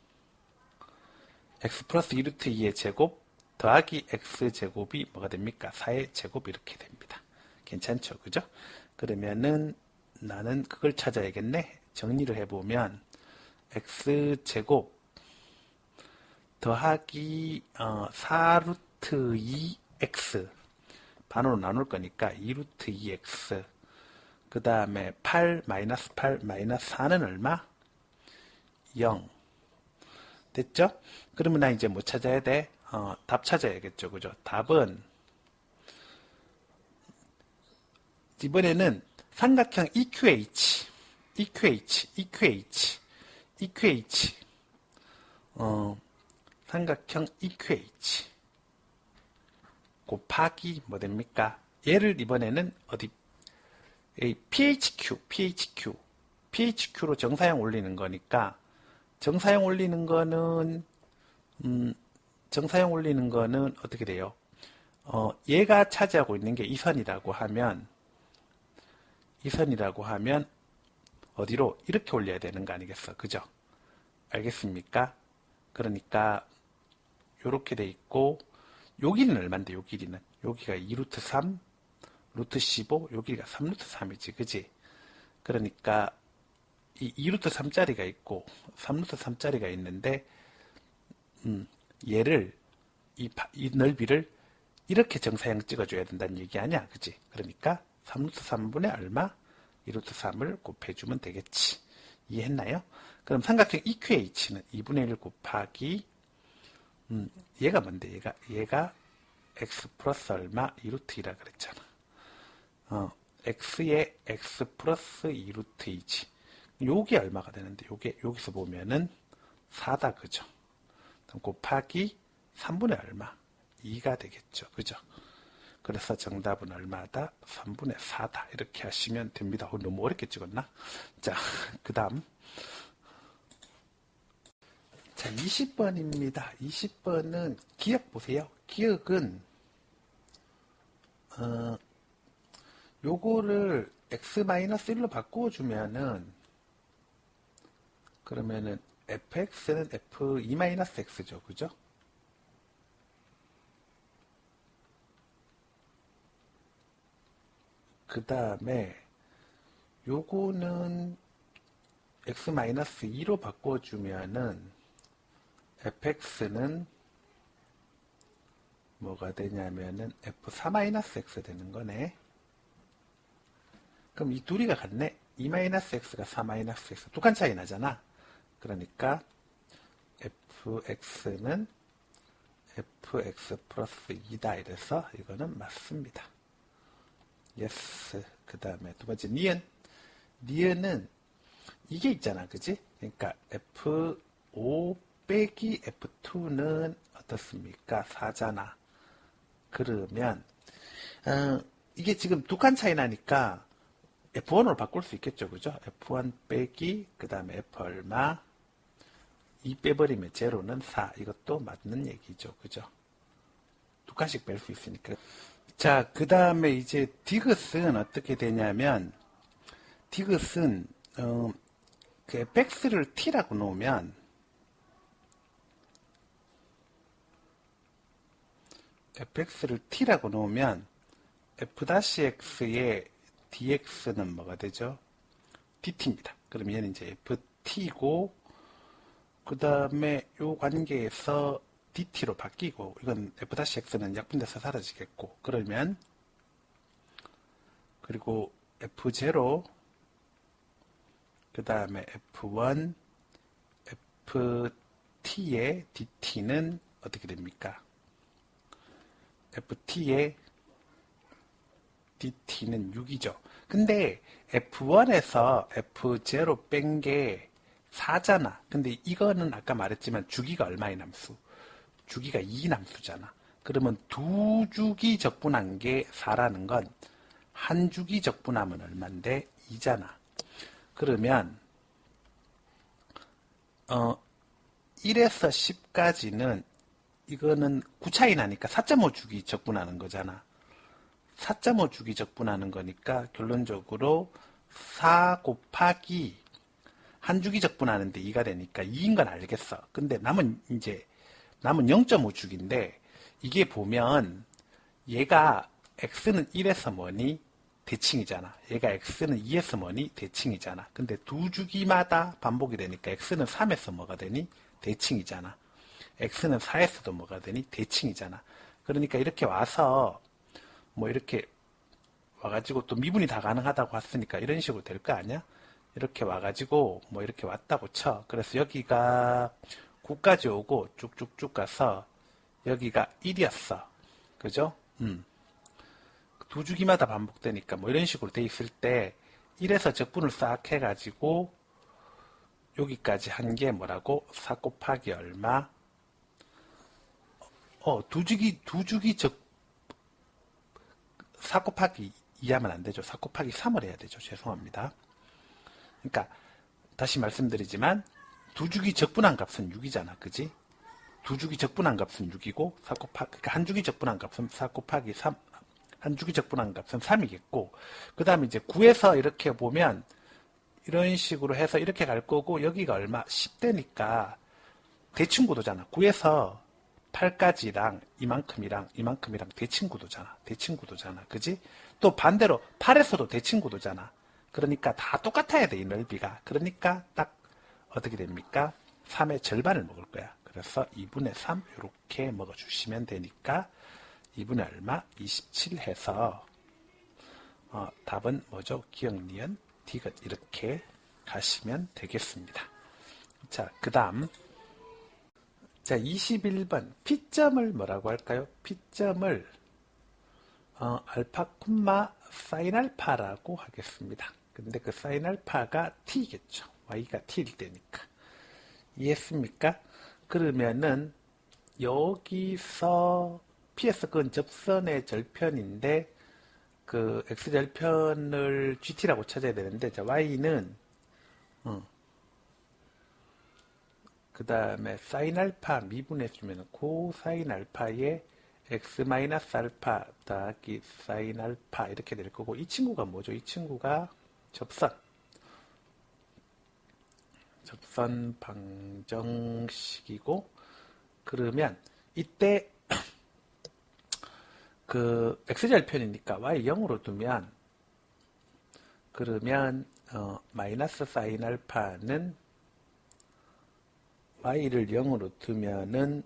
x 플러스 2루트 2의 제곱 더하기 x 제곱이 뭐가 됩니까? 4의 제곱 이렇게 됩니다. 괜찮죠? 그죠? 그러면은 나는 그걸 찾아야겠네. 정리를 해보면 x 제곱 더하기 4루트 2x 반으로 나눌 거니까 2루트 2x 그 다음에 8 마이너스 8 마이너스 4는 얼마? 0 됐죠? 그러면 나 이제 뭐 찾아야 돼? 답 찾아야겠죠. 그죠? 답은 이번에는 삼각형 EQH 삼각형 EQH 곱하기 뭐 됩니까? 얘를 이번에는 어디 PHQ로 정사형 올리는 거니까 정사형 올리는 거는 어떻게 돼요? 얘가 차지하고 있는 게 이선이라고 하면 어디로? 이렇게 올려야 되는 거 아니겠어? 그죠? 알겠습니까? 그러니까 요렇게 돼 있고 요 길이는 얼만데 요 길이는? 여기가 2루트 3 루트 15 여기가 3루트 3이지 그지? 그러니까 이 2루트 3짜리가 있고 3루트 3짜리가 있는데 얘를 이 넓이를 이렇게 정사형 찍어줘야 된다는 얘기 아니야 그지? 그러니까 3루트 3분의 얼마? 2루트 3을 곱해주면 되겠지. 이해했나요? 그럼 삼각형 EQH는 2분의 1 곱하기 얘가 뭔데? 얘가 x 플러스 얼마? 2루트 2라 그랬잖아. x에 x 플러스 2루트 2지. 요게 얼마가 되는데 요게 여기서 보면은 4다 그죠? 그럼 곱하기 3분의 얼마? 2가 되겠죠. 그죠? 그래서 정답은 얼마다? 3분의 4다. 이렇게 하시면 됩니다. 너무 어렵게 찍었나? 자, 그 다음. 자, 20번입니다. 20번은 기억 보세요. 기억은, 요거를 x-1로 바꿔주면은, 그러면은 fx는 f2-x죠. 그죠? 그 다음에 요거는 x-2로 바꿔주면은 fx는 뭐가 되냐면은 f4-x 되는 거네. 그럼 이 둘이가 같네. 2-x가 4-x 두 칸 차이 나잖아. 그러니까 fx는 fx 플러스 2다 이래서 이거는 맞습니다. yes. 그 다음에 두 번째 니은은 이게 있잖아 그지? 그러니까 f5 빼기 f2는 어떻습니까? 4잖아. 그러면 이게 지금 두 칸 차이 나니까 f1으로 바꿀 수 있겠죠 그죠? f1 빼기 그 다음에 f 얼마 2 빼버리면 제로는 4 이것도 맞는 얘기죠 그죠? 두 칸씩 뺄 수 있으니까. 자, 그 다음에 이제 디귿은 어떻게 되냐면, 디귿은, 그 fx를 t라고 놓으면, f-x의 dx는 뭐가 되죠? dt입니다. 그럼 얘는 이제 ft고, 그 다음에 요 관계에서 dt로 바뀌고 이건 f-x는 약분돼서 사라지겠고 그러면 그리고 f0 그 다음에 f1 ft의 dt는 어떻게 됩니까? ft의 dt는 6이죠. 근데 f1에서 f0 뺀 게 4잖아. 근데 이거는 아까 말했지만 주기가 얼마의 남수? 주기가 2남수잖아. 그러면 두 주기 적분한 게 4라는 건 한 주기 적분하면 얼만데? 2잖아. 그러면 1에서 10까지는 이거는 9 차이 나니까 4.5 주기 적분하는 거잖아. 4.5 주기 적분하는 거니까 결론적으로 4 곱하기 한 주기 적분하는데 2가 되니까 2인 건 알겠어. 근데 남은 0.5 주기인데 이게 보면 얘가 x는 1에서 뭐니? 대칭이잖아. 얘가 x는 2에서 뭐니? 대칭이잖아. 근데 두 주기마다 반복이 되니까 x는 3에서 뭐가 되니? 대칭이잖아. x는 4에서도 뭐가 되니? 대칭이잖아. 그러니까 이렇게 와서 뭐 이렇게 와가지고 또 미분이 다 가능하다고 했으니까 이런 식으로 될 거 아니야? 이렇게 와가지고 뭐 이렇게 왔다고 쳐. 그래서 여기가 9까지 오고 쭉쭉쭉 가서 여기가 1이었어. 그죠? 두 주기마다 반복되니까 뭐 이런 식으로 돼 있을 때 1에서 적분을 싹 해가지고 여기까지 한 게 뭐라고? 4 곱하기 얼마? 두 주기 4 곱하기 2 하면 안 되죠. 4 곱하기 3을 해야 되죠. 죄송합니다. 그러니까 다시 말씀드리지만 두 주기 적분한 값은 6이잖아. 그지? 두 주기 적분한 값은 6이고 그러니까 한 주기 적분한 값은 4 곱하기 3, 한 주기 적분한 값은 3이겠고 그 다음에 이제 9에서 이렇게 보면 이런 식으로 해서 이렇게 갈 거고 여기가 얼마? 10대니까 대칭 구도잖아. 9에서 8까지랑 이만큼이랑 대칭 구도잖아. 대칭 구도잖아. 그지? 또 반대로 8에서도 대칭 구도잖아. 그러니까 다 똑같아야 돼, 이 넓이가. 그러니까 딱 어떻게 됩니까? 3의 절반을 먹을 거야. 그래서 2분의 3 이렇게 먹어주시면 되니까 2분의 얼마? 27 해서 답은 뭐죠? 기억, 니은, 디귿 이렇게 가시면 되겠습니다. 자, 그 다음 자 21번 P점을 뭐라고 할까요? P점을 알파 콤마 사인 알파라고 하겠습니다. 근데 그 사인 알파가 t겠죠. y가 t일 때니까. 이해했습니까? 그러면은 여기서 PS 그건 접선의 절편인데 그 x절편을 gt라고 찾아야 되는데 자 y는 그 다음에 사인 알파 미분해 주면 코사인 알파의 x 마이너스 알파 더하기 사인 알파 이렇게 될 거고 이 친구가 뭐죠? 이 친구가 접선 방정식이고 그러면 이때 그 x절편이니까 y 0으로 두면 그러면 마이너스 사인 알파는 y를 0으로 두면은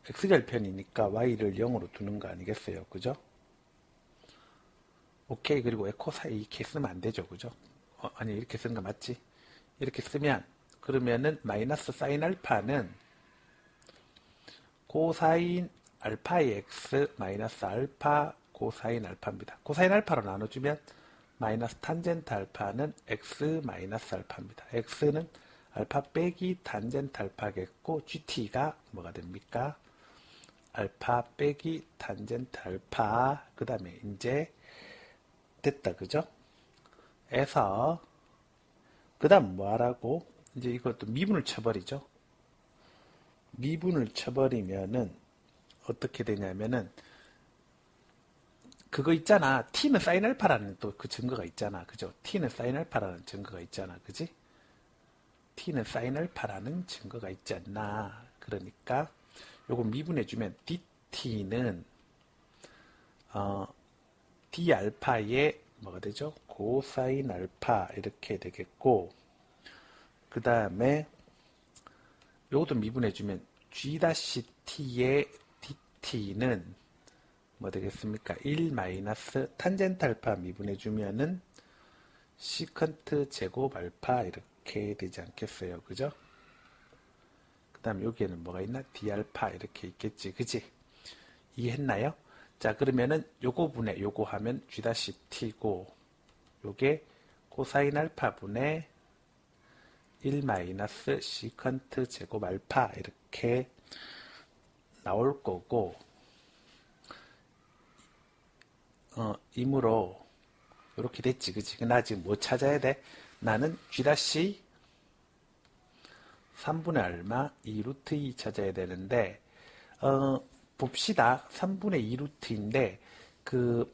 x절편이니까 y를 0으로 두는 거 아니겠어요? 그죠? 오케이. 그리고 코사인 이렇게 쓰면 안 되죠. 그죠? 아니 이렇게 쓰는 거 맞지? 이렇게 쓰면 그러면은 마이너스 사인 알파는 코사인 알파의 x 마이너스 알파 코사인 알파입니다. 코사인 알파로 나눠주면 마이너스 탄젠트 알파는 x 마이너스 알파입니다. x는 알파 빼기 탄젠트 알파겠고 gt가 뭐가 됩니까? 알파 빼기 탄젠트 알파 그 다음에 이제 됐다. 그죠? 에서 그 다음 뭐 하라고? 이제 이것도 미분을 쳐버리죠. 미분을 쳐버리면은 어떻게 되냐면은 그거 있잖아. t는 사인 알파라는 또 그 증거가 있잖아. 그죠? t는 사인 알파라는 증거가 있잖아. 그지? t는 사인 알파라는 증거가 있지 않나. 그러니까 요거 미분해주면 dt는 d 알파의 뭐가 되죠? 코사인 알파 이렇게 되겠고 그 다음에 요것도 미분해주면 g-t의 dt는 뭐 되겠습니까? 1 마이너스 탄젠트 알파 미분해주면은 시컨트 제곱 알파 이렇게 되지 않겠어요? 그죠? 그 다음 여기에는 뭐가 있나? d 알파 이렇게 있겠지. 그지? 이해했나요? 자, 그러면은 요거 분의 요거 하면 g-t고 요게 코사인 알파 분의 1 마이너스 시컨트 제곱 알파 이렇게 나올 거고 이므로 이렇게 됐지. 그치? 나 지금 뭐 찾아야 돼? 나는 g' 3분의 얼마? 2 루트 2 찾아야 되는데 봅시다. 3분의 2 루트인데 그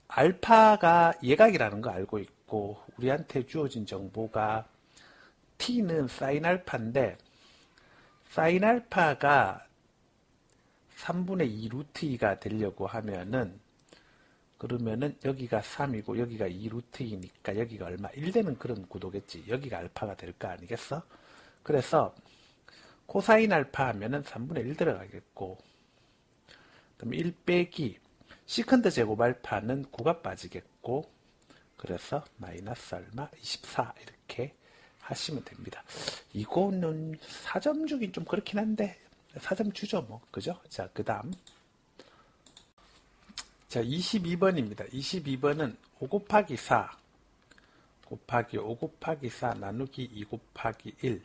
알파가 예각이라는 거 알고 있고 우리한테 주어진 정보가 t는 사인 알파인데 사인 알파가 3분의 2 루트 2가 되려고 하면은 그러면은 여기가 3이고 여기가 2 루트 2니까 여기가 얼마? 1 되는 그런 구도겠지. 여기가 알파가 될 거 아니겠어? 그래서 코사인 알파 하면은 3분의 1 들어가겠고 그럼 1 빼기 시컨드 제곱 알파는 9가 빠지겠고 그래서 마이너스 얼마? 24 이렇게 하시면 됩니다. 이거는 4점 주긴 좀 그렇긴 한데 4점 주죠 뭐 그죠? 자 그 다음 자 22번입니다. 22번은 5 곱하기 4 곱하기 5 곱하기 4 나누기 2 곱하기 1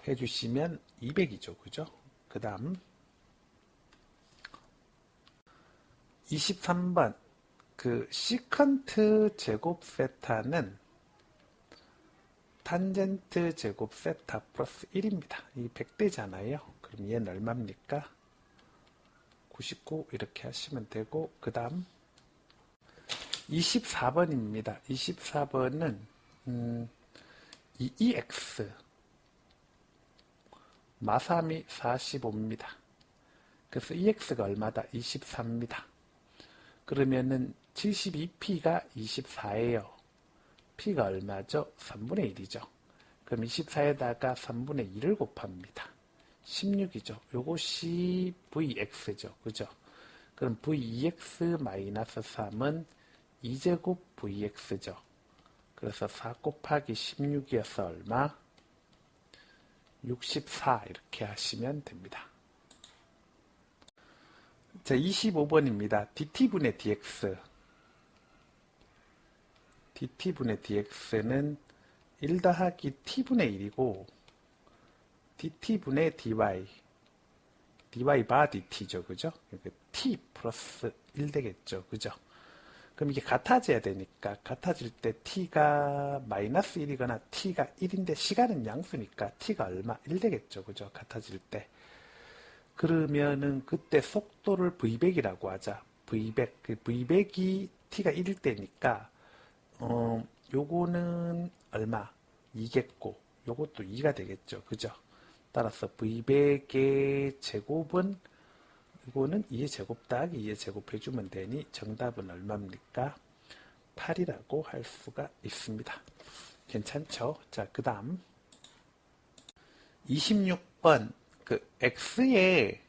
해주시면 200이죠 그죠? 그 다음 23번 그 시컨트 제곱 세타는 탄젠트 제곱 세타 플러스 1입니다. 이 100대잖아요. 그럼 얘는 얼마입니까? 99 이렇게 하시면 되고 그 다음 24번입니다. 24번은 2EX 마삼이 45입니다. 그래서 EX가 얼마다? 24입니다. 그러면은 72P가 24예요. P가 얼마죠? 3분의 1이죠. 그럼 24에다가 3분의 2를 곱합니다. 16이죠. 요것이 VX죠. 그죠? 그럼 VEX-3은 2제곱 VX죠. 그래서 4 곱하기 16이어서 얼마? 64 이렇게 하시면 됩니다. 자, 25번입니다. dt분의 dx dt분의 dx는 1 더하기 t분의 1이고 dt분의 dy dy 바 dt죠. 그죠? t 플러스 1 되겠죠. 그죠? 그럼 이게 같아져야 되니까 같아질 때 t가 마이너스 1이거나 t가 1인데 시간은 양수니까 t가 얼마? 1 되겠죠. 그죠? 같아질 때. 그러면은 그때 속도를 V백이라고 하자. V백. 그 V백이 t가 1일 때니까 요거는 얼마? 2겠고 요것도 2가 되겠죠. 그죠? 따라서 V백의 제곱은 이거는 2의 제곱 더하기 2의 제곱 해주면 되니 정답은 얼마입니까? 8이라고 할 수가 있습니다. 괜찮죠? 자, 그 다음 26번 그 x에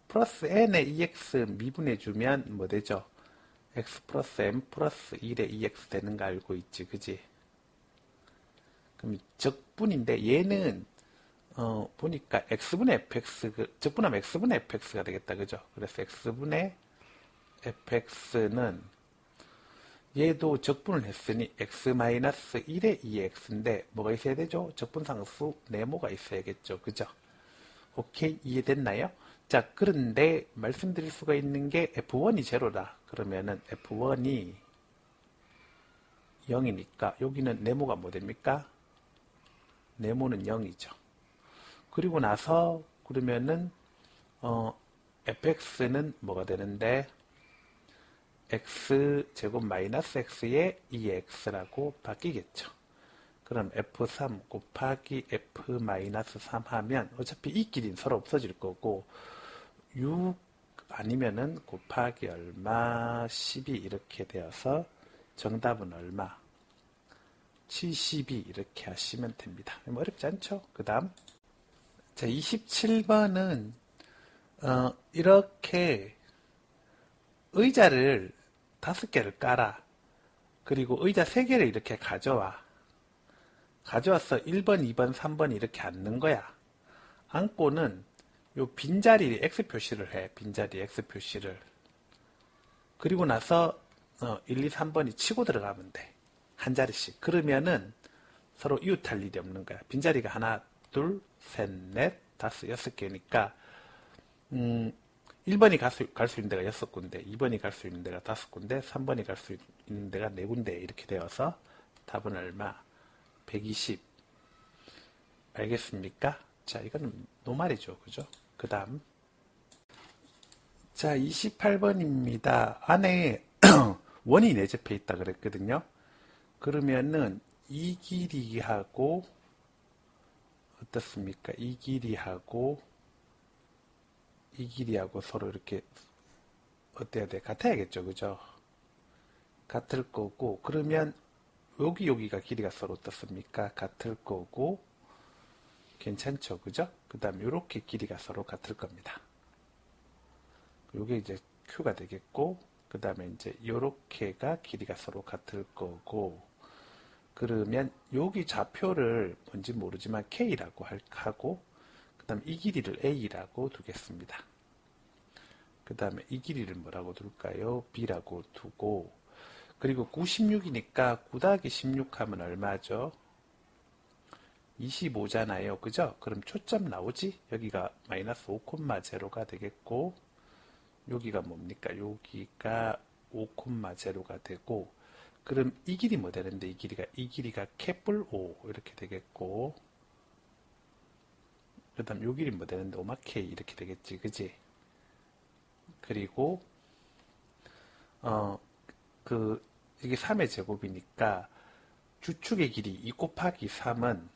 플러스 n의 ex 미분해주면 뭐 되죠? x 플러스 m 플러스 1의 ex 되는 거 알고 있지, 그지? 그럼 적분인데 얘는 보니까 x분의 fx 적분하면 x분의 fx가 되겠다, 그죠? 그래서 x분의 fx는 얘도 적분을 했으니 x-1의 2x인데 뭐가 있어야 되죠? 적분상수 네모가 있어야겠죠, 그죠? 오케이, 이해됐나요? 자, 그런데 말씀드릴 수가 있는 게 F1이 제로다. 그러면은 F1이 0이니까 여기는 네모가 뭐 됩니까? 네모는 0이죠. 그리고 나서 그러면은 fx는 뭐가 되는데 x제곱 마이너스 x의 2x라고 바뀌겠죠. 그럼 F3 곱하기 F-3 하면 어차피 이 길이는 서로 없어질 거고 6 아니면은 곱하기 얼마 12 이렇게 되어서 정답은 얼마 72 이렇게 하시면 됩니다. 어렵지 않죠? 그 다음 자 27번은 이렇게 의자를 5개를 깔아 그리고 의자 3개를 이렇게 가져와서 1번, 2번, 3번 이렇게 앉는 거야. 앉고는 요 빈자리 X 표시를 해. 빈자리 X 표시를. 그리고 나서 1, 2, 3번이 치고 들어가면 돼. 한 자리씩. 그러면은 서로 이웃할 일이 없는 거야. 빈자리가 하나, 둘, 셋, 넷, 다섯, 6개니까 1번이 갈 수 있는 데가 6군데, 2번이 갈 수 있는 데가 5군데, 3번이 갈 수 있는 데가 4군데 이렇게 되어서 답은 얼마? 120. 알겠습니까? 자, 이거는 노말이죠. 그죠? 그 다음 자, 28번입니다. 안에 원이 내접해 있다 그랬거든요. 그러면은 이 길이하고 어떻습니까? 이 길이하고 이 길이하고 서로 이렇게 어때야 돼? 같아야겠죠, 그죠? 같을 거고, 그러면 여기가 길이가 서로 어떻습니까? 같을 거고, 괜찮죠, 그죠? 그 다음에 이렇게 길이가 서로 같을 겁니다. 요게 이제 Q가 되겠고, 그 다음에 이제 요렇게가 길이가 서로 같을 거고, 그러면 여기 좌표를 뭔지 모르지만 K라고 하고, 그 다음에 이 길이를 A라고 두겠습니다. 그 다음에 이 길이를 뭐라고 둘까요? B라고 두고, 그리고 96이니까 9 더하기 16 하면 얼마죠? 25잖아요. 그죠? 그럼 초점 나오지? 여기가 마이너스 5,0가 되겠고, 여기가 뭡니까? 여기가 5,0가 되고, 그럼 이 길이 뭐 되는데, 이 길이가 캡뿔 5 이렇게 되겠고, 그 다음 요 길이 뭐 되는데, 오마 K 이렇게 되겠지. 그지? 그리고, 이게 3의 제곱이니까, 주축의 길이 2 곱하기 3은,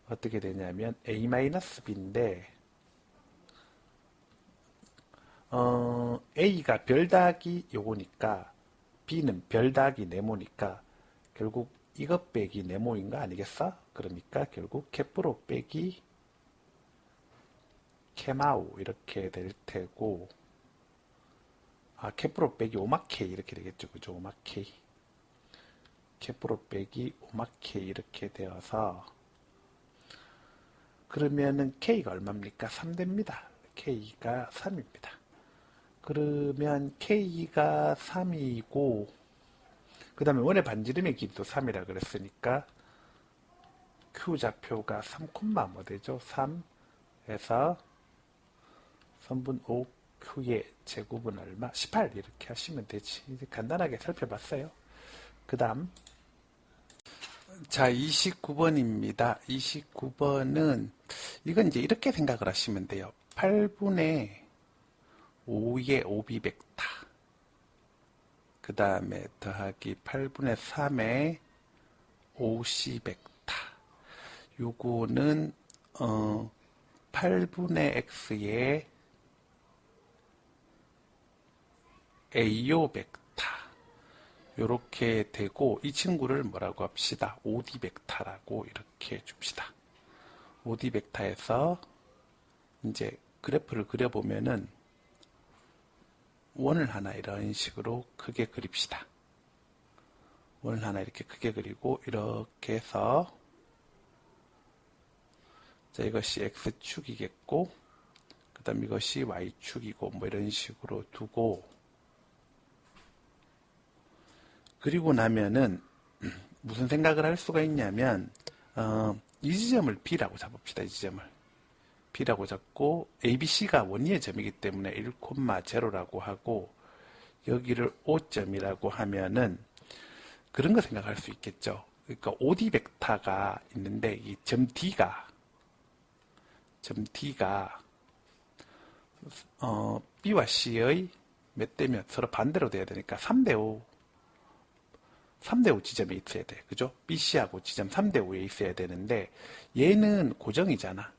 어떻게 되냐면 A-B인데 A가 별 더하기 요거니까 B는 별 더하기 네모니까 결국 이것 빼기 네모인 거 아니겠어? 그러니까 결국 캡프로 빼기 케마우 이렇게 될 테고, 캡프로 빼기 오마케이 이렇게 되겠죠. 그죠? 오마케이. 캡프로 빼기 오마케이 이렇게 되어서, 그러면은 K가 얼마입니까? 3됩니다. K가 3입니다. 그러면 K가 3이고, 그 다음에 원의 반지름의 길이도 3이라 그랬으니까, Q좌표가 3, 뭐 되죠? 3에서 선분 5Q의 제곱은 얼마? 18 이렇게 하시면 되지. 이제 간단하게 살펴봤어요. 그 다음 자, 29번입니다. 29번은 이건 이제 이렇게 생각을 하시면 돼요. 8분의 5의 5b 벡터, 그 다음에 더하기 8분의 3의 5c 벡터. 요거는 8분의 x의 a요 벡터 요렇게 되고, 이 친구를 뭐라고 합시다? OD 벡터라고 이렇게 줍시다. OD 벡터에서 이제 그래프를 그려보면은 원을 하나 이런 식으로 크게 그립시다. 원을 하나 이렇게 크게 그리고, 이렇게 해서 자, 이것이 x축이겠고, 그 다음 이것이 y축이고, 뭐 이런 식으로 두고, 그리고 나면은 무슨 생각을 할 수가 있냐면, 이 지점을 B라고 잡읍시다. 이 지점을 B라고 잡고, ABC가 원위의 점이기 때문에 1,0라고 하고, 여기를 O점이라고 하면은 그런 거 생각할 수 있겠죠. 그러니까 OD 벡터가 있는데, 이 점 D가 B와 C의 몇 대면 서로 반대로 돼야 되니까 3대5 지점에 있어야 돼. 그죠? BC하고 지점 3대5에 있어야 되는데, 얘는 고정이잖아.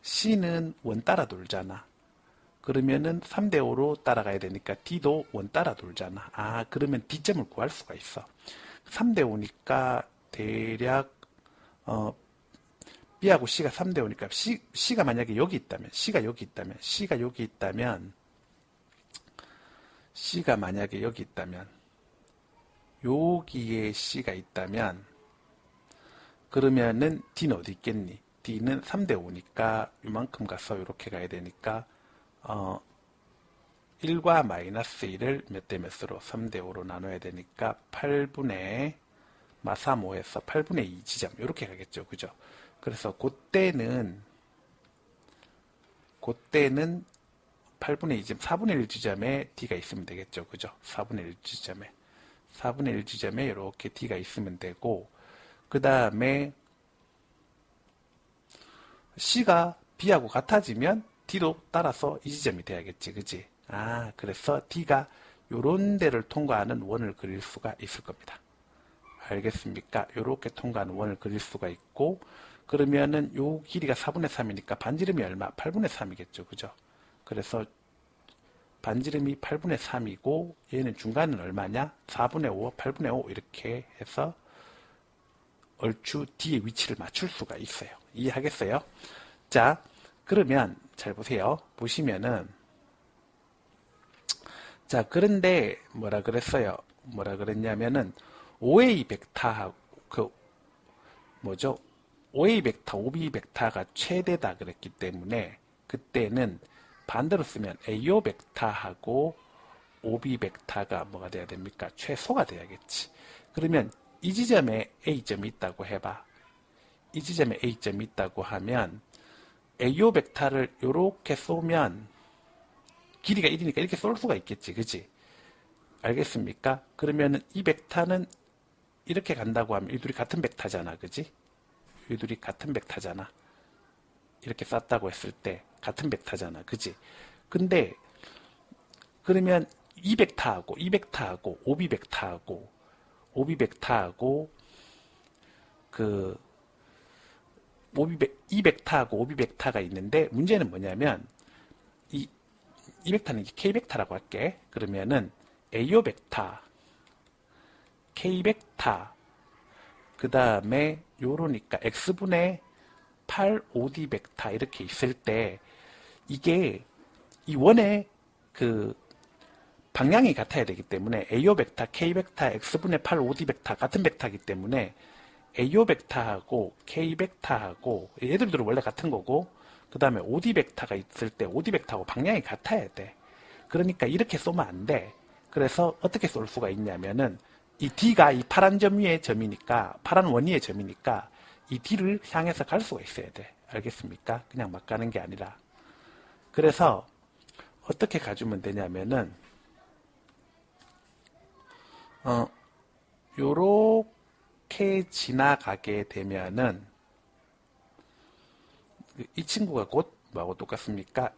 C는 원 따라 돌잖아. 그러면은 3대5로 따라가야 되니까 D도 원 따라 돌잖아. 그러면 D점을 구할 수가 있어. 3대5니까 대략 B하고 C가 3대5니까 C가 만약에 여기 있다면, C가 만약에 여기 있다면, 여기에 C가 있다면, 그러면은 D는 어디 있겠니? D는 3대5니까 이만큼 가서 이렇게 가야 되니까 1과 마이너스 1을 몇 대 몇으로? 3대5로 나눠야 되니까 8분의 3,5에서 8분의 2 지점 이렇게 가겠죠. 그죠? 그래서 그때는 8분의 2 지점, 4분의 1 지점에 D가 있으면 되겠죠. 그죠? 4분의 1 지점에 이렇게 D가 있으면 되고, 그 다음에 C가 B하고 같아지면 D도 따라서 이 지점이 돼야겠지. 그지? 그래서 D가 요런 데를 통과하는 원을 그릴 수가 있을 겁니다. 알겠습니까? 요렇게 통과하는 원을 그릴 수가 있고, 그러면은 요 길이가 4분의 3이니까 반지름이 얼마? 8분의 3이겠죠. 그죠? 그래서 반지름이 8분의 3이고 얘는 중간은 얼마냐? 4분의 5, 8분의 5 이렇게 해서 얼추 D의 위치를 맞출 수가 있어요. 이해하겠어요? 자, 그러면 잘 보세요. 보시면은 자, 그런데 뭐라 그랬어요? 뭐라 그랬냐면은 OA 벡터하고 뭐죠? OA 벡터, OB 벡터가 최대다 그랬기 때문에 그때는 반대로 쓰면 AO 벡터하고 OB 벡터가 뭐가 돼야 됩니까? 최소가 돼야겠지. 그러면 이 지점에 A점이 있다고 해봐. 이 지점에 A점이 있다고 하면 AO 벡터를 이렇게 쏘면 길이가 1이니까 이렇게 쏠 수가 있겠지. 그지? 알겠습니까? 그러면 이 벡터는 이렇게 간다고 하면 이 둘이 같은 벡터잖아. 그지? 이 둘이 같은 벡터잖아. 이렇게 쐈다고 했을 때 같은 벡터잖아. 그지? 근데 그러면 이 벡터하고 이 벡터하고 OB 벡터하고 OB 벡터하고 그 이 벡터하고 OB 벡터가 있는데 문제는 뭐냐면 이 벡터는 K 벡터라고 할게. 그러면은 AO 벡터, K 벡터, 그 다음에 요러니까 X분의 8, 5D 벡터 이렇게 있을 때 이게 이 원의 그 방향이 같아야 되기 때문에 AO 벡터, K 벡터, X분의 8, 5D 벡터 같은 벡터이기 때문에 AO 벡터하고 K 벡터하고 얘들도 원래 같은 거고 그 다음에 OD 벡터가 있을 때 OD 벡터하고 방향이 같아야 돼. 그러니까 이렇게 쏘면 안 돼. 그래서 어떻게 쏠 수가 있냐면은 이 D가 이 파란 점 위의 점이니까 파란 원 위의 점이니까 이 D를 향해서 갈 수가 있어야 돼. 알겠습니까? 그냥 막 가는 게 아니라. 그래서 어떻게 가주면 되냐면은 요렇게 지나가게 되면은 이 친구가 곧 뭐하고 똑같습니까?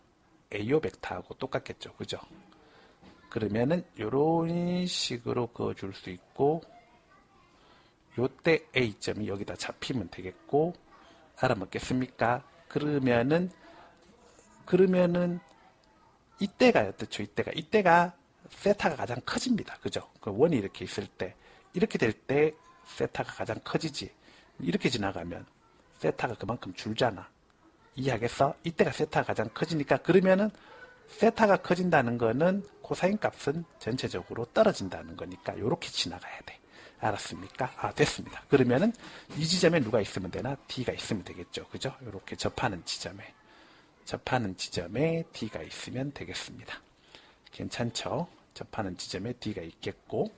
AO 벡터하고 똑같겠죠. 그죠? 그러면은 요런 식으로 그어줄 수 있고 요때 A점이 여기다 잡히면 되겠고 알아먹겠습니까? 그러면은 이때가 어떻죠? 이때가 세타가 가장 커집니다. 그죠? 그 원이 이렇게 있을 때 이렇게 될 때 세타가 가장 커지지. 이렇게 지나가면 세타가 그만큼 줄잖아. 이해하겠어? 이때가 세타가 가장 커지니까 그러면은 세타가 커진다는 거는 코사인 값은 전체적으로 떨어진다는 거니까 이렇게 지나가야 돼. 알았습니까? 됐습니다. 그러면은 이 지점에 누가 있으면 되나? D가 있으면 되겠죠. 그죠? 이렇게 접하는 지점에 D가 있으면 되겠습니다. 괜찮죠? 접하는 지점에 D가 있겠고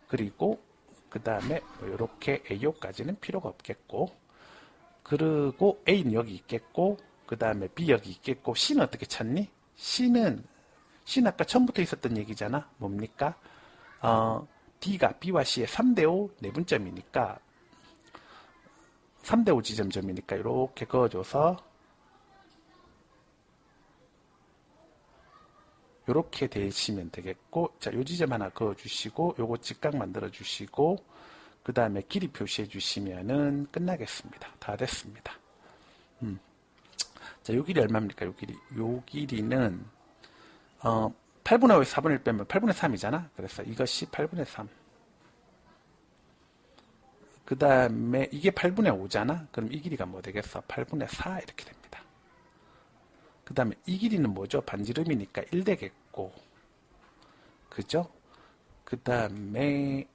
그리고 그 다음에 이렇게 AO까지는 필요가 없겠고 그리고 A는 여기 있겠고 그 다음에 B 여기 있겠고 C는 어떻게 찾니? C는 아까 처음부터 있었던 얘기잖아. 뭡니까? D가 B와 C의 3대5 내분점이니까 3대5 지점점이니까 이렇게 그어줘서 이렇게 되시면 되겠고 자, 요 지점 하나 그어주시고 요거 직각 만들어 주시고 그 다음에 길이 표시해 주시면은 끝나겠습니다. 다 됐습니다. 자, 요 길이 얼마입니까? 요 길이는 8분의 5에 4분의 1 빼면 8분의 3이잖아. 그래서 이것이 8분의 3. 그 다음에 이게 8분의 5잖아. 그럼 이 길이가 뭐 되겠어? 8분의 4 이렇게 됩니다. 그 다음에 이 길이는 뭐죠? 반지름이니까 1 되겠고 그죠? 그 다음에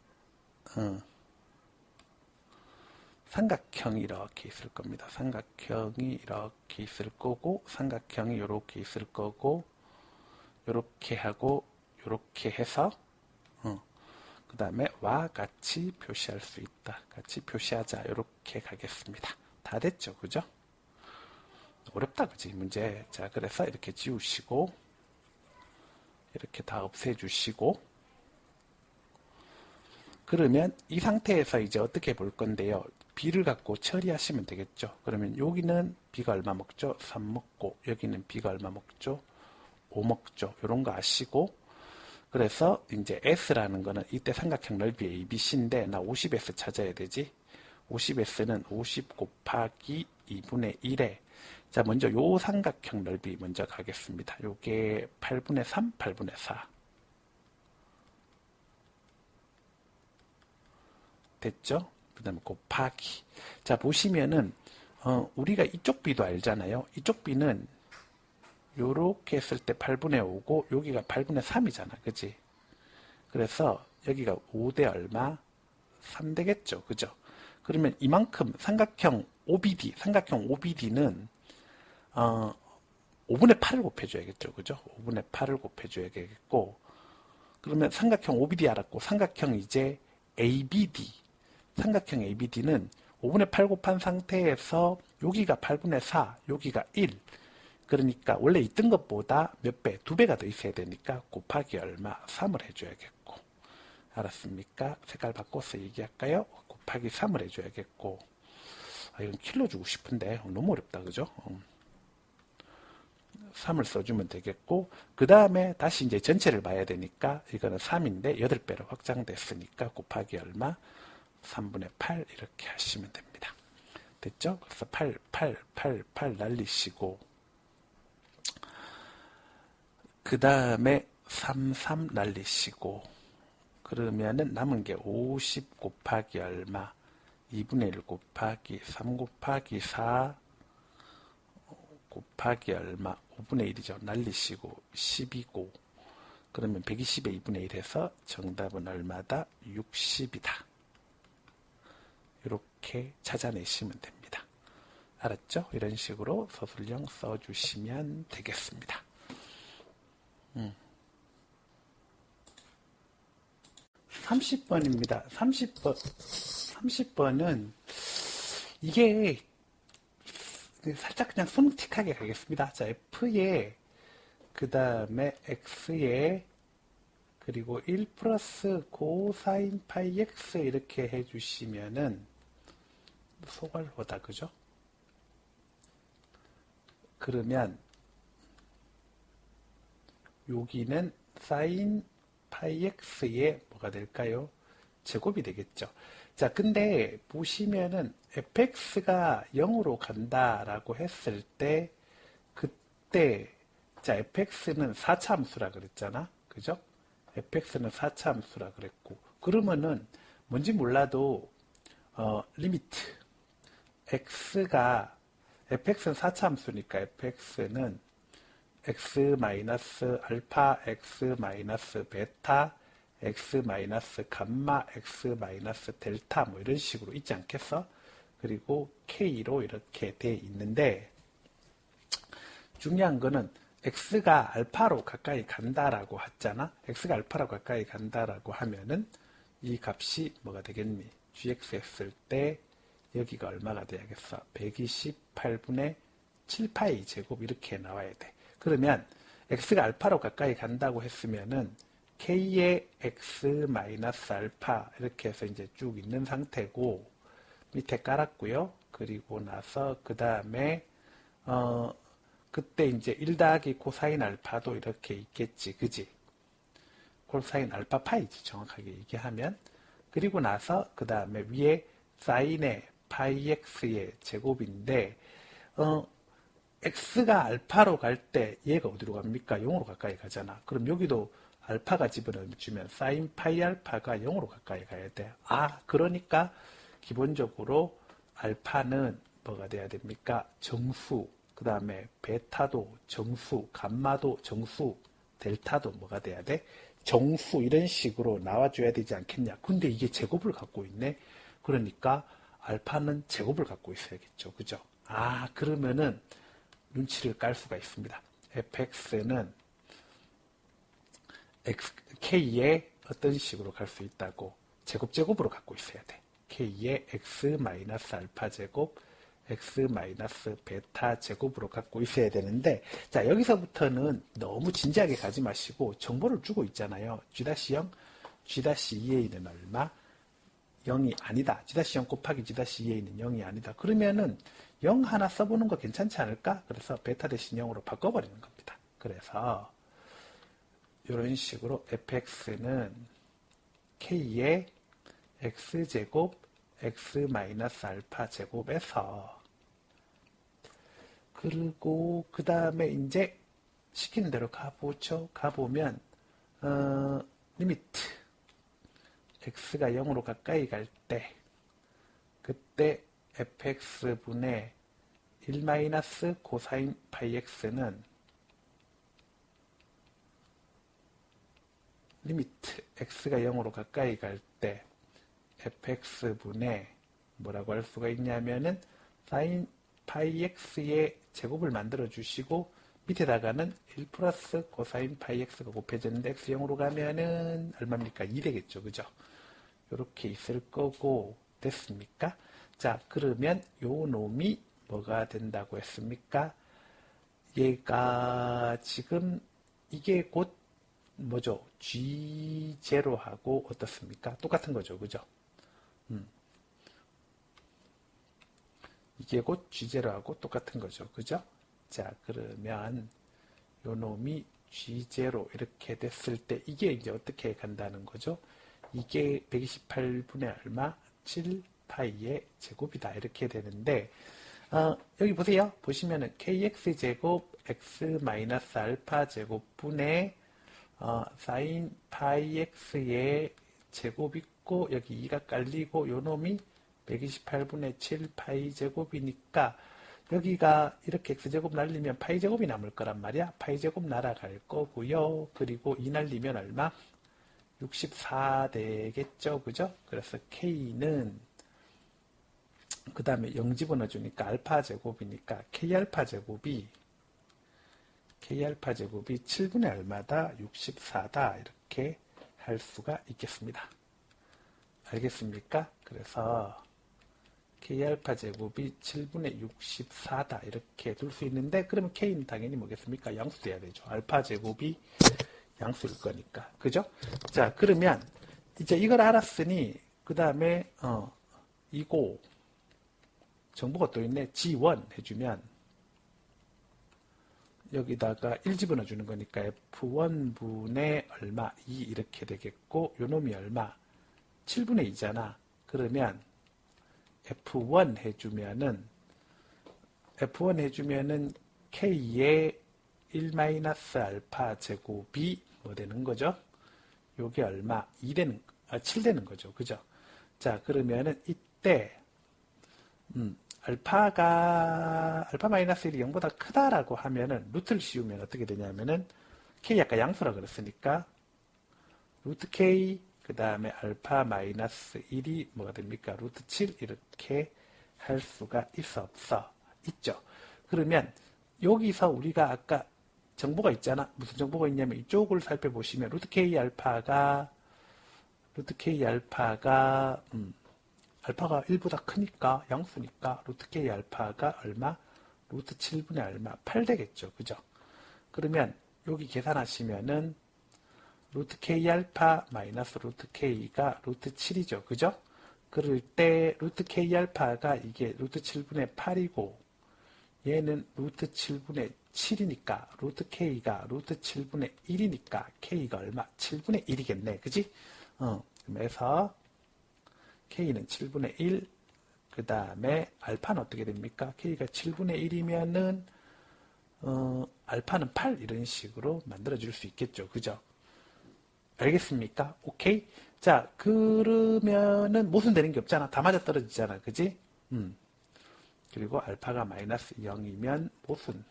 삼각형이 이렇게 있을 겁니다. 삼각형이 이렇게 있을 거고 삼각형이 이렇게 있을 거고 이렇게 하고 이렇게 해서 그 다음에 와 같이 표시할 수 있다. 같이 표시하자. 이렇게 가겠습니다. 다 됐죠? 그죠? 어렵다 그지 문제. 자, 그래서 이렇게 지우시고 이렇게 다 없애주시고 그러면 이 상태에서 이제 어떻게 볼 건데요. b를 갖고 처리하시면 되겠죠. 그러면 여기는 b가 얼마 먹죠? 3 먹고, 여기는 b가 얼마 먹죠? 5 먹죠. 이런 거 아시고, 그래서 이제 S라는 거는 이때 삼각형 넓이 ABC인데 나 50S 찾아야 되지. 50S는 50 곱하기 2분의 1에 자 먼저 요 삼각형 넓이 먼저 가겠습니다. 요게 8분의 3, 8분의 4 됐죠? 그 다음에 곱하기 자 보시면은 우리가 이쪽 B도 알잖아요. 이쪽 B는 요렇게 했을 때 8분의 5고 여기가 8분의 3이잖아. 그지? 그래서 여기가 5대 얼마? 3 되겠죠. 그죠? 그러면 이만큼 삼각형 OBD는 5분의 8을 곱해줘야겠죠. 그죠? 5분의 8을 곱해줘야겠고 그러면 삼각형 OBD 알았고 삼각형 이제 삼각형 ABD는 5분의 8 곱한 상태에서 여기가 8분의 4, 여기가 1 그러니까 원래 있던 것보다 몇 배? 2배가 더 있어야 되니까 곱하기 얼마? 3을 해줘야겠고 알았습니까? 색깔 바꿔서 얘기할까요? 곱하기 3을 해줘야겠고 이건 킬로 주고 싶은데 너무 어렵다 그죠? 3을 써주면 되겠고 그 다음에 다시 이제 전체를 봐야 되니까 이거는 3인데 8배로 확장됐으니까 곱하기 얼마? 3분의 8 이렇게 하시면 됩니다. 됐죠? 그래서 8 날리시고 그 다음에 3 날리시고 그러면은 남은 게 50 곱하기 얼마? 2분의 1 곱하기 3 곱하기 4 곱하기 얼마? 5분의 1이죠. 날리시고 10이고 그러면 120에 2분의 1 해서 정답은 얼마다? 60이다. 이렇게 찾아내시면 됩니다. 알았죠? 이런 식으로 서술형 써주시면 되겠습니다. 30번입니다. 30번은 이게 살짝 그냥 소문틱하게 가겠습니다. 자, F에 그 다음에 X에 그리고 1 플러스 코사인 파이 X 이렇게 해주시면은 소괄호다 그죠? 그러면 여기는 사인 파이 x의 뭐가 될까요? 제곱이 되겠죠. 자, 근데 보시면은 fx가 0으로 간다라고 했을 때 그때 자, fx는 4차 함수라 그랬잖아. 그죠? fx는 4차 함수라 그랬고 그러면은 뭔지 몰라도 리미트 fx는 4차 함수니까 fx는 x 마이너스 알파 x 마이너스 베타 x 마이너스 감마 x 마이너스 델타 뭐 이런 식으로 있지 않겠어? 그리고 k로 이렇게 돼 있는데 중요한 거는 x가 알파로 가까이 간다라고 했잖아. x가 알파로 가까이 간다라고 하면은 이 값이 뭐가 되겠니? gx 했을 때 여기가 얼마가 돼야겠어? 128분의 7파이 제곱 이렇게 나와야 돼. 그러면 x가 알파로 가까이 간다고 했으면은 k의 x 마이너스 알파 이렇게 해서 이제 쭉 있는 상태고 밑에 깔았고요. 그리고 나서 그 다음에 그때 이제 1 더하기 코사인 알파도 이렇게 있겠지, 그지? 코사인 알파 파이지 정확하게 얘기하면. 그리고 나서 그 다음에 위에 사인의 파이 x의 제곱인데 x가 알파로 갈 때 얘가 어디로 갑니까? 0으로 가까이 가잖아. 그럼 여기도 알파가 집어넣어주면 사인 파이 알파가 0으로 가까이 가야 돼. 그러니까 기본적으로 알파는 뭐가 돼야 됩니까? 정수, 그 다음에 베타도 정수, 감마도 정수, 델타도 뭐가 돼야 돼? 정수 이런 식으로 나와줘야 되지 않겠냐. 근데 이게 제곱을 갖고 있네. 그러니까 알파는 제곱을 갖고 있어야겠죠. 그죠? 그러면은 눈치를 깔 수가 있습니다. fx는 k에 어떤 식으로 갈 수 있다고? 제곱으로 갖고 있어야 돼. k에 x 마이너스 알파 제곱, x 마이너스 베타 제곱으로 갖고 있어야 되는데 자 여기서부터는 너무 진지하게 가지 마시고 정보를 주고 있잖아요. G-0, G-2a는 얼마? 0이 아니다. G-0 곱하기 G-2a는 0이 아니다. 그러면은 0 하나 써보는 거 괜찮지 않을까? 그래서 베타 대신 0으로 바꿔버리는 겁니다. 그래서 이런 식으로 fx는 k의 x제곱 x-알파 제곱에서 그리고 그 다음에 이제 시키는 대로 가보죠. 가보면 리미트 x가 0으로 가까이 갈 때 그때 fx분의 1 마이너스 코사인 파이 x는 리미트 x가 0으로 가까이 갈 때 fx분의 뭐라고 할 수가 있냐면은 사인 파이 x의 제곱을 만들어 주시고 밑에다가는 1 플러스 코사인 파이 x가 곱해졌는데 x 0으로 가면은 얼마입니까? 2 되겠죠. 그죠? 이렇게 있을 거고 됐습니까? 자, 그러면 요 놈이 뭐가 된다고 했습니까? 얘가 지금 이게 곧 뭐죠? G0하고 어떻습니까? 똑같은 거죠. 그죠? 이게 곧 G0하고 똑같은 거죠. 그죠? 자, 그러면 요 놈이 G0 이렇게 됐을 때 이게 이제 어떻게 간다는 거죠? 이게 128분의 얼마? 7파이의 제곱이다. 이렇게 되는데 여기 보세요. 보시면은 kx제곱 x-알파 제곱분의 사인 파이 x의 제곱 있고 여기 2가 깔리고 요 놈이 128분의 7 파이 제곱이니까 여기가 이렇게 x제곱 날리면 파이 제곱이 남을 거란 말이야. 파이 제곱 날아갈 거고요. 그리고 2 날리면 얼마? 64 되겠죠. 그죠? 그래서 k는 그 다음에 0 집어넣어주니까 알파 제곱이니까 k알파 제곱이 7분의 얼마다? 64다. 이렇게 할 수가 있겠습니다. 알겠습니까? 그래서 k알파 제곱이 7분의 64다. 이렇게 둘 수 있는데 그러면 k는 당연히 뭐겠습니까? 양수돼야 되죠. 알파 제곱이 양수일 거니까. 그죠? 자, 그러면 이제 이걸 알았으니 그 다음에 이고 정보가 또 있네. G1 해주면 여기다가 1 집어넣어주는 거니까 F1분의 얼마? 2 이렇게 되겠고 요 놈이 얼마? 7분의 2잖아. 그러면 F1 해주면은 K의 1-알파 제곱이 뭐 되는 거죠? 요게 얼마? 7 되는 거죠. 그죠? 자, 그러면은 이때 알파 마이너스 1이 0보다 크다라고 하면은 루트를 씌우면 어떻게 되냐면은 k 아까 양수라 그랬으니까 루트 k 그 다음에 알파 마이너스 1이 뭐가 됩니까? 루트 7 이렇게 할 수가 있어 없어? 있죠. 그러면 여기서 우리가 아까 정보가 있잖아. 무슨 정보가 있냐면 이쪽을 살펴보시면 루트 k 알파가 알파가 1보다 크니까 양수니까 루트 k 알파가 얼마? 루트 7분의 얼마? 8 되겠죠. 그죠? 그러면 여기 계산하시면은 루트 k 알파 마이너스 루트 k가 루트 7이죠. 그죠? 그럴 때 루트 k 알파가 이게 루트 7분의 8이고 얘는 루트 7분의 7이니까 루트 k가 루트 7분의 1이니까 k가 얼마? 7분의 1이겠네. 그지? 그래서 k는 7분의 1, 그 다음에 알파는 어떻게 됩니까? k가 7분의 1이면은 알파는 8 이런 식으로 만들어줄 수 있겠죠. 그죠? 알겠습니까? 오케이? 자, 그러면은 모순되는 게 없잖아. 다 맞아떨어지잖아. 그지? 그리고 알파가 마이너스 0이면 모순.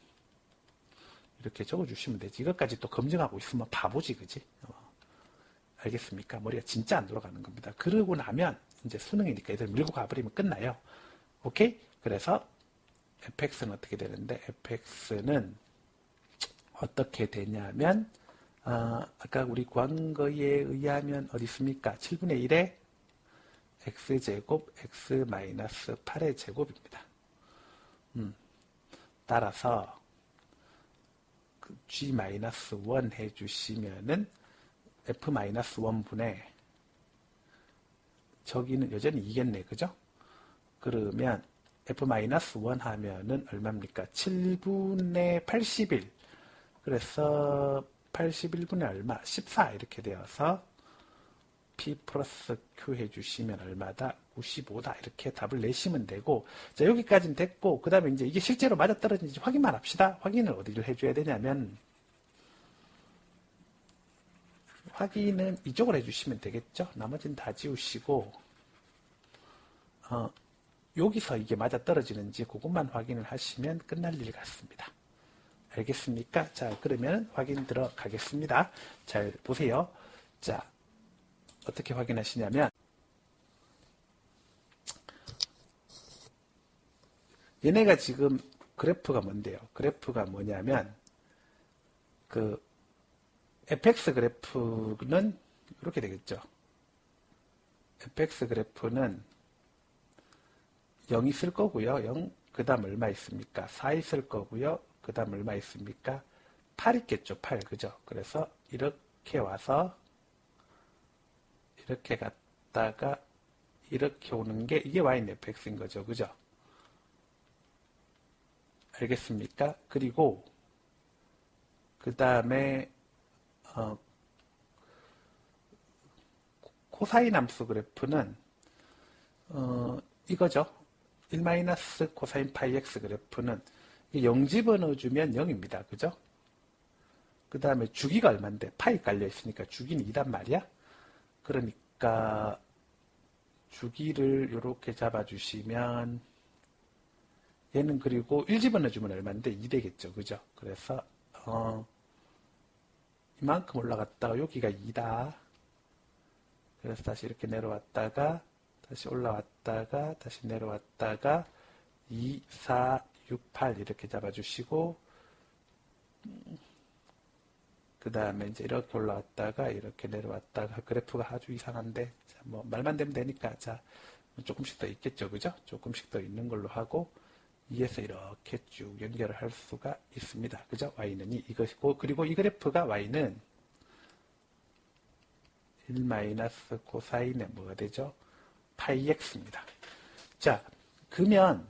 이렇게 적어주시면 되지. 이것까지 또 검증하고 있으면 바보지. 그지? 알겠습니까? 머리가 진짜 안 돌아가는 겁니다. 그러고 나면 이제 수능이니까 얘들 밀고 가버리면 끝나요. 오케이? 그래서 fx는 어떻게 되는데 fx는 어떻게 되냐면 아까 우리 구한 거에 의하면 어디 있습니까? 7분의 1에 x제곱 x-8의 제곱입니다. 따라서 g-1 해주시면은 f-1분의 저기는 여전히 2겠네. 그죠? 그러면 f-1 하면은 얼마입니까? 7분의 81. 그래서 81분의 얼마? 14 이렇게 되어서 P 플러스 Q 해주시면 얼마다? 95다. 이렇게 답을 내시면 되고, 자, 여기까지는 됐고, 그 다음에 이제 이게 실제로 맞아떨어지는지 확인만 합시다. 확인을 어디를 해줘야 되냐면, 확인은 이쪽으로 해주시면 되겠죠? 나머지는 다 지우시고, 여기서 이게 맞아떨어지는지 그것만 확인을 하시면 끝날 일 같습니다. 알겠습니까? 자, 그러면 확인 들어가겠습니다. 잘 보세요. 자, 어떻게 확인하시냐면, 얘네가 지금 그래프가 뭔데요? 그래프가 뭐냐면, 그, fx 그래프는 이렇게 되겠죠. fx 그래프는 0 있을 거고요. 0, 그 다음 얼마 있습니까? 4 있을 거고요. 그 다음 얼마 있습니까? 8 있겠죠. 8, 그죠? 그래서 이렇게 와서 이렇게 갔다가 이렇게 오는 게 이게 y는 fx인 거죠. 그죠? 알겠습니까? 그리고 그 다음에 코사인 함수 그래프는 이거죠. 1 코사인 파이 x 그래프는 0 집어넣어주면 0입니다. 그죠? 그 다음에 주기가 얼만데 파이 깔려 있으니까 주기는 2단 말이야. 그러니까 주기를 이렇게 잡아주시면 얘는 그리고 1 집어넣어주면 얼만데 2 되겠죠. 그죠? 그래서 이만큼 올라갔다가 여기가 2다. 그래서 다시 이렇게 내려왔다가 다시 올라왔다가 다시 내려왔다가 2, 4, 6, 8 이렇게 잡아주시고 그 다음에 이제 이렇게 올라왔다가 이렇게 내려왔다가 그래프가 아주 이상한데 자, 뭐 말만 되면 되니까 자 조금씩 더 있겠죠. 그죠? 조금씩 더 있는 걸로 하고 2에서 이렇게 쭉 연결을 할 수가 있습니다. 그죠? y는 이것이고 그리고 이 그래프가 y는 1 코사인에 뭐가 되죠? 파이 x입니다. 자, 그러면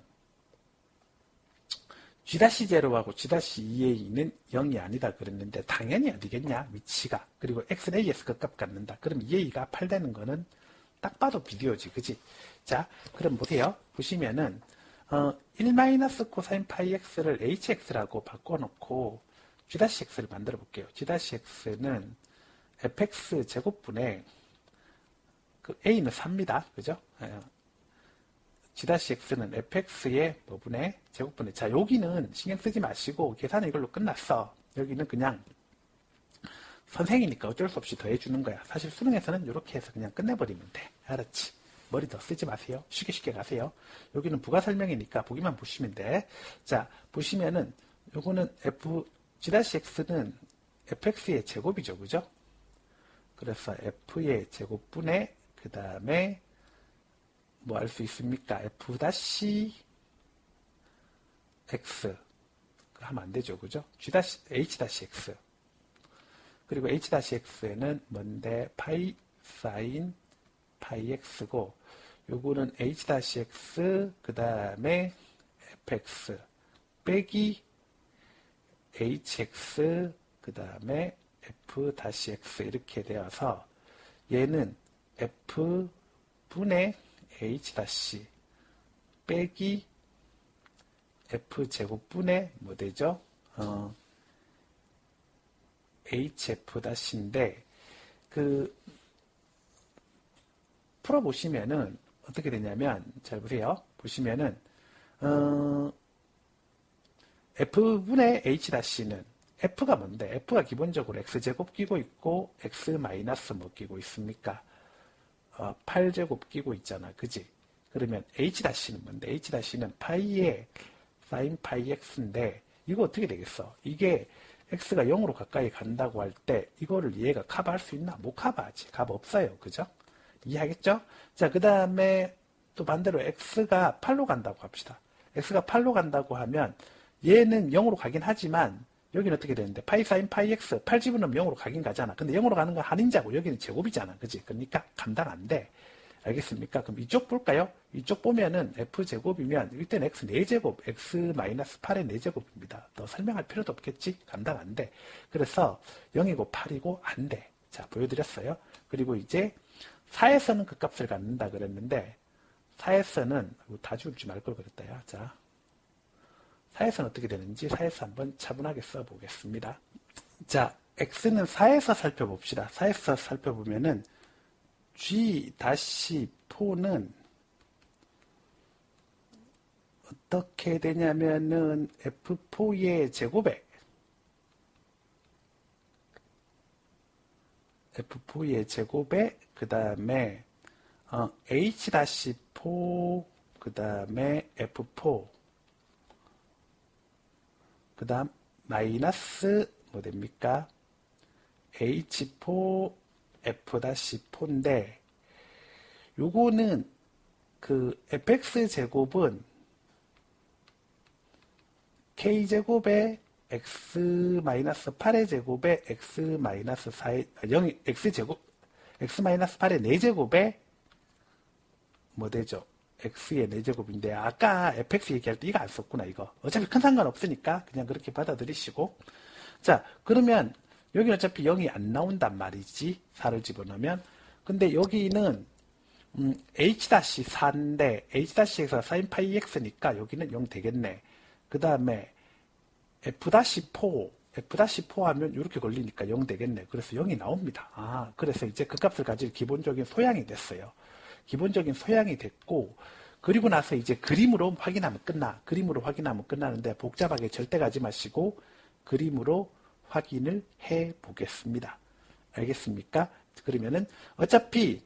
G-0하고 G-2a는 0이 아니다 그랬는데 당연히 어디겠냐? 위치가. 그리고 x는 a에서 그 값 갖는다. 그럼 2a가 8 되는 거는 딱 봐도 비디오지. 그지? 자, 그럼 보세요. 보시면은 1 코사인 파이 x를 hx라고 바꿔놓고 G-x를 만들어 볼게요. G-x는 fx 제곱분의 그 a는 3입니다. 그죠? G-x는 fx의 뭐분의 제곱분의 자 여기는 신경 쓰지 마시고 계산은 이걸로 끝났어. 여기는 그냥 선생이니까 어쩔 수 없이 더해주는 거야. 사실 수능에서는 이렇게 해서 그냥 끝내버리면 돼. 알았지? 머리 더 쓰지 마세요. 쉽게 가세요. 여기는 부가 설명이니까 보기만 보시면 돼. 자 보시면은 요거는 G-x는 fx의 제곱이죠. 그죠? 그래서 f의 제곱분의 그 다음에 뭐 할 수 있습니까? f-x 하면 안 되죠. 그죠? h-x 그리고 h-x는 뭔데 파이 사인 파이 x고 요거는 h-x 그 다음에 fx 빼기 hx 그 다음에 f-x 이렇게 되어서 얘는 f분의 h- 빼기 f제곱분의 뭐 되죠? hf-인데 그 풀어보시면은 어떻게 되냐면 잘 보세요. 보시면은 f분의 h-는 f가 뭔데? f가 기본적으로 x제곱 끼고 있고 x 마이너스 뭐 끼고 있습니까? 8제곱 끼고 있잖아. 그지? 그러면 h-는 뭔데? h-는 파이의 사인 파이 x인데 이거 어떻게 되겠어? 이게 x가 0으로 가까이 간다고 할 때 이거를 얘가 커버할 수 있나? 못 커버하지. 커버 없어요. 그죠? 이해하겠죠? 자, 그 다음에 또 반대로 x가 8로 간다고 합시다. x가 8로 간다고 하면 얘는 0으로 가긴 하지만 여기는 어떻게 되는데 파이 사인 파이 x 8 집어넣으면 0으로 가긴 가잖아. 근데 0으로 가는 건 할인자고 여기는 제곱이잖아. 그지? 그러니까 감당 안 돼. 알겠습니까? 그럼 이쪽 볼까요? 이쪽 보면은 F제곱이면 일단 X 4제곱, X-8의 4제곱입니다. 더 설명할 필요도 없겠지? 감당 안 돼. 그래서 0이고 8이고 안 돼. 자, 보여드렸어요. 그리고 이제 4에서는 그 값을 갖는다 그랬는데 4에서는 다 지울지 말 걸 그랬다. 야. 자, 4에서는 어떻게 되는지 4에서 한번 차분하게 써보겠습니다. 자, X는 4에서 살펴봅시다. 4에서 살펴보면은 G-4는 어떻게 되냐면은 F4의 제곱에 그 다음에 H-4 그 다음에 F4 그 다음 마이너스 뭐 됩니까? H4 F-4인데 요거는 그 fx 제곱은 k제곱에 x-8의 제곱에 x-4의 0 x제곱 x-8의 4제곱에 뭐 되죠? x의 4제곱인데 아까 fx 얘기할 때 이거 안 썼구나. 이거 어차피 큰 상관 없으니까 그냥 그렇게 받아들이시고, 자 그러면 여기는 어차피 0이 안 나온단 말이지. 4를 집어넣으면. 근데 여기는 h-4인데 h-x가 sin 파이 x니까 여기는 0 되겠네. 그 다음에 f-4 하면 이렇게 걸리니까 0 되겠네. 그래서 0이 나옵니다. 아, 그래서 이제 그 값을 가질 기본적인 소양이 됐어요. 기본적인 소양이 됐고, 그리고 나서 이제 그림으로 확인하면 끝나는데 복잡하게 절대 가지 마시고 그림으로 확인을 해 보겠습니다. 알겠습니까? 그러면은 어차피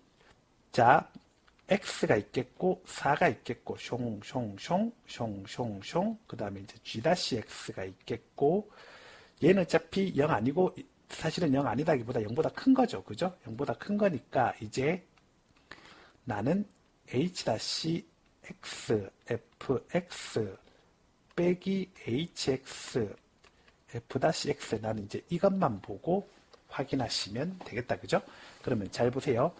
자 x가 있겠고 4가 있겠고 숑 그 다음에 이제 g-x가 있겠고, 얘는 어차피 0 아니고 사실은 0 아니다기보다 0보다 큰 거죠. 그죠? 0보다 큰 거니까 이제 나는 h-x fx 빼기 hx f-x 나는 이제 이것만 보고 확인하시면 되겠다. 그죠? 그러면 잘 보세요.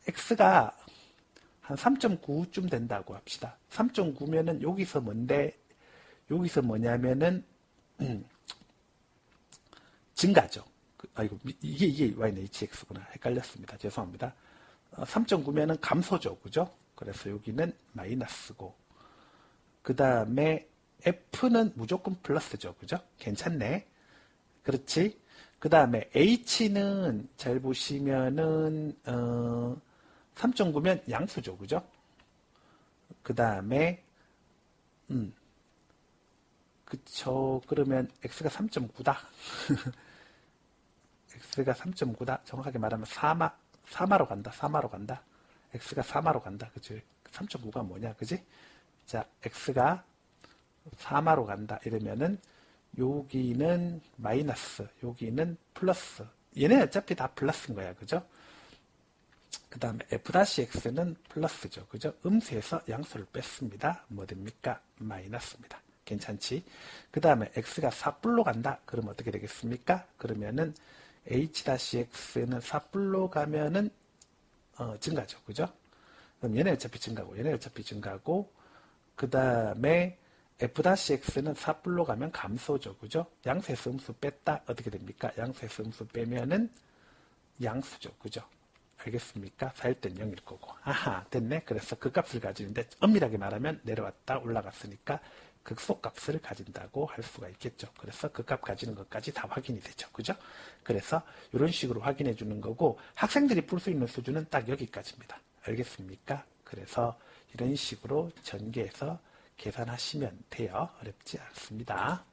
x가 한 3.9쯤 된다고 합시다. 3.9면은 여기서 뭔데, 여기서 뭐냐면은 증가죠. 아이고, 이게 y는 hx구나. 헷갈렸습니다. 죄송합니다. 3.9면은 감소죠. 그죠? 그래서 여기는 마이너스고, 그 다음에 f는 무조건 플러스죠. 그죠? 괜찮네. 그렇지? 그 다음에 h는 잘 보시면은 3.9면 양수죠. 그죠? 그 다음에 그쵸. 그러면 x가 3.9다. x가 3.9다. 정확하게 말하면 3마로 간다. x가 3마로 간다. 그치? 3.9가 뭐냐? 그지? 자, x가 3마로 간다. 이러면은 여기는 마이너스, 여기는 플러스. 얘네 어차피 다 플러스인 거야. 그죠? 그 다음에 f-x는 플러스죠. 그죠? 음수에서 양수를 뺐습니다. 뭐 됩니까? 마이너스입니다. 괜찮지? 그 다음에 x가 4불로 간다. 그럼 어떻게 되겠습니까? 그러면은 h-x는 4불로 가면은 증가죠. 그죠? 그럼 얘네 어차피 증가고, 그 다음에 f-x는 4불로 가면 감소죠. 그죠? 양수에서 음수 뺐다. 어떻게 됩니까? 양수에서 음수 빼면은 양수죠. 그죠? 알겠습니까? 4일 땐 0일 거고. 아하, 됐네. 그래서 그 값을 가지는데 엄밀하게 말하면 내려왔다 올라갔으니까 극소값을 가진다고 할 수가 있겠죠. 그래서 그 값 가지는 것까지 다 확인이 되죠. 그죠? 그래서 이런 식으로 확인해 주는 거고, 학생들이 풀 수 있는 수준은 딱 여기까지입니다. 알겠습니까? 그래서 이런 식으로 전개해서 계산하시면 돼요. 어렵지 않습니다.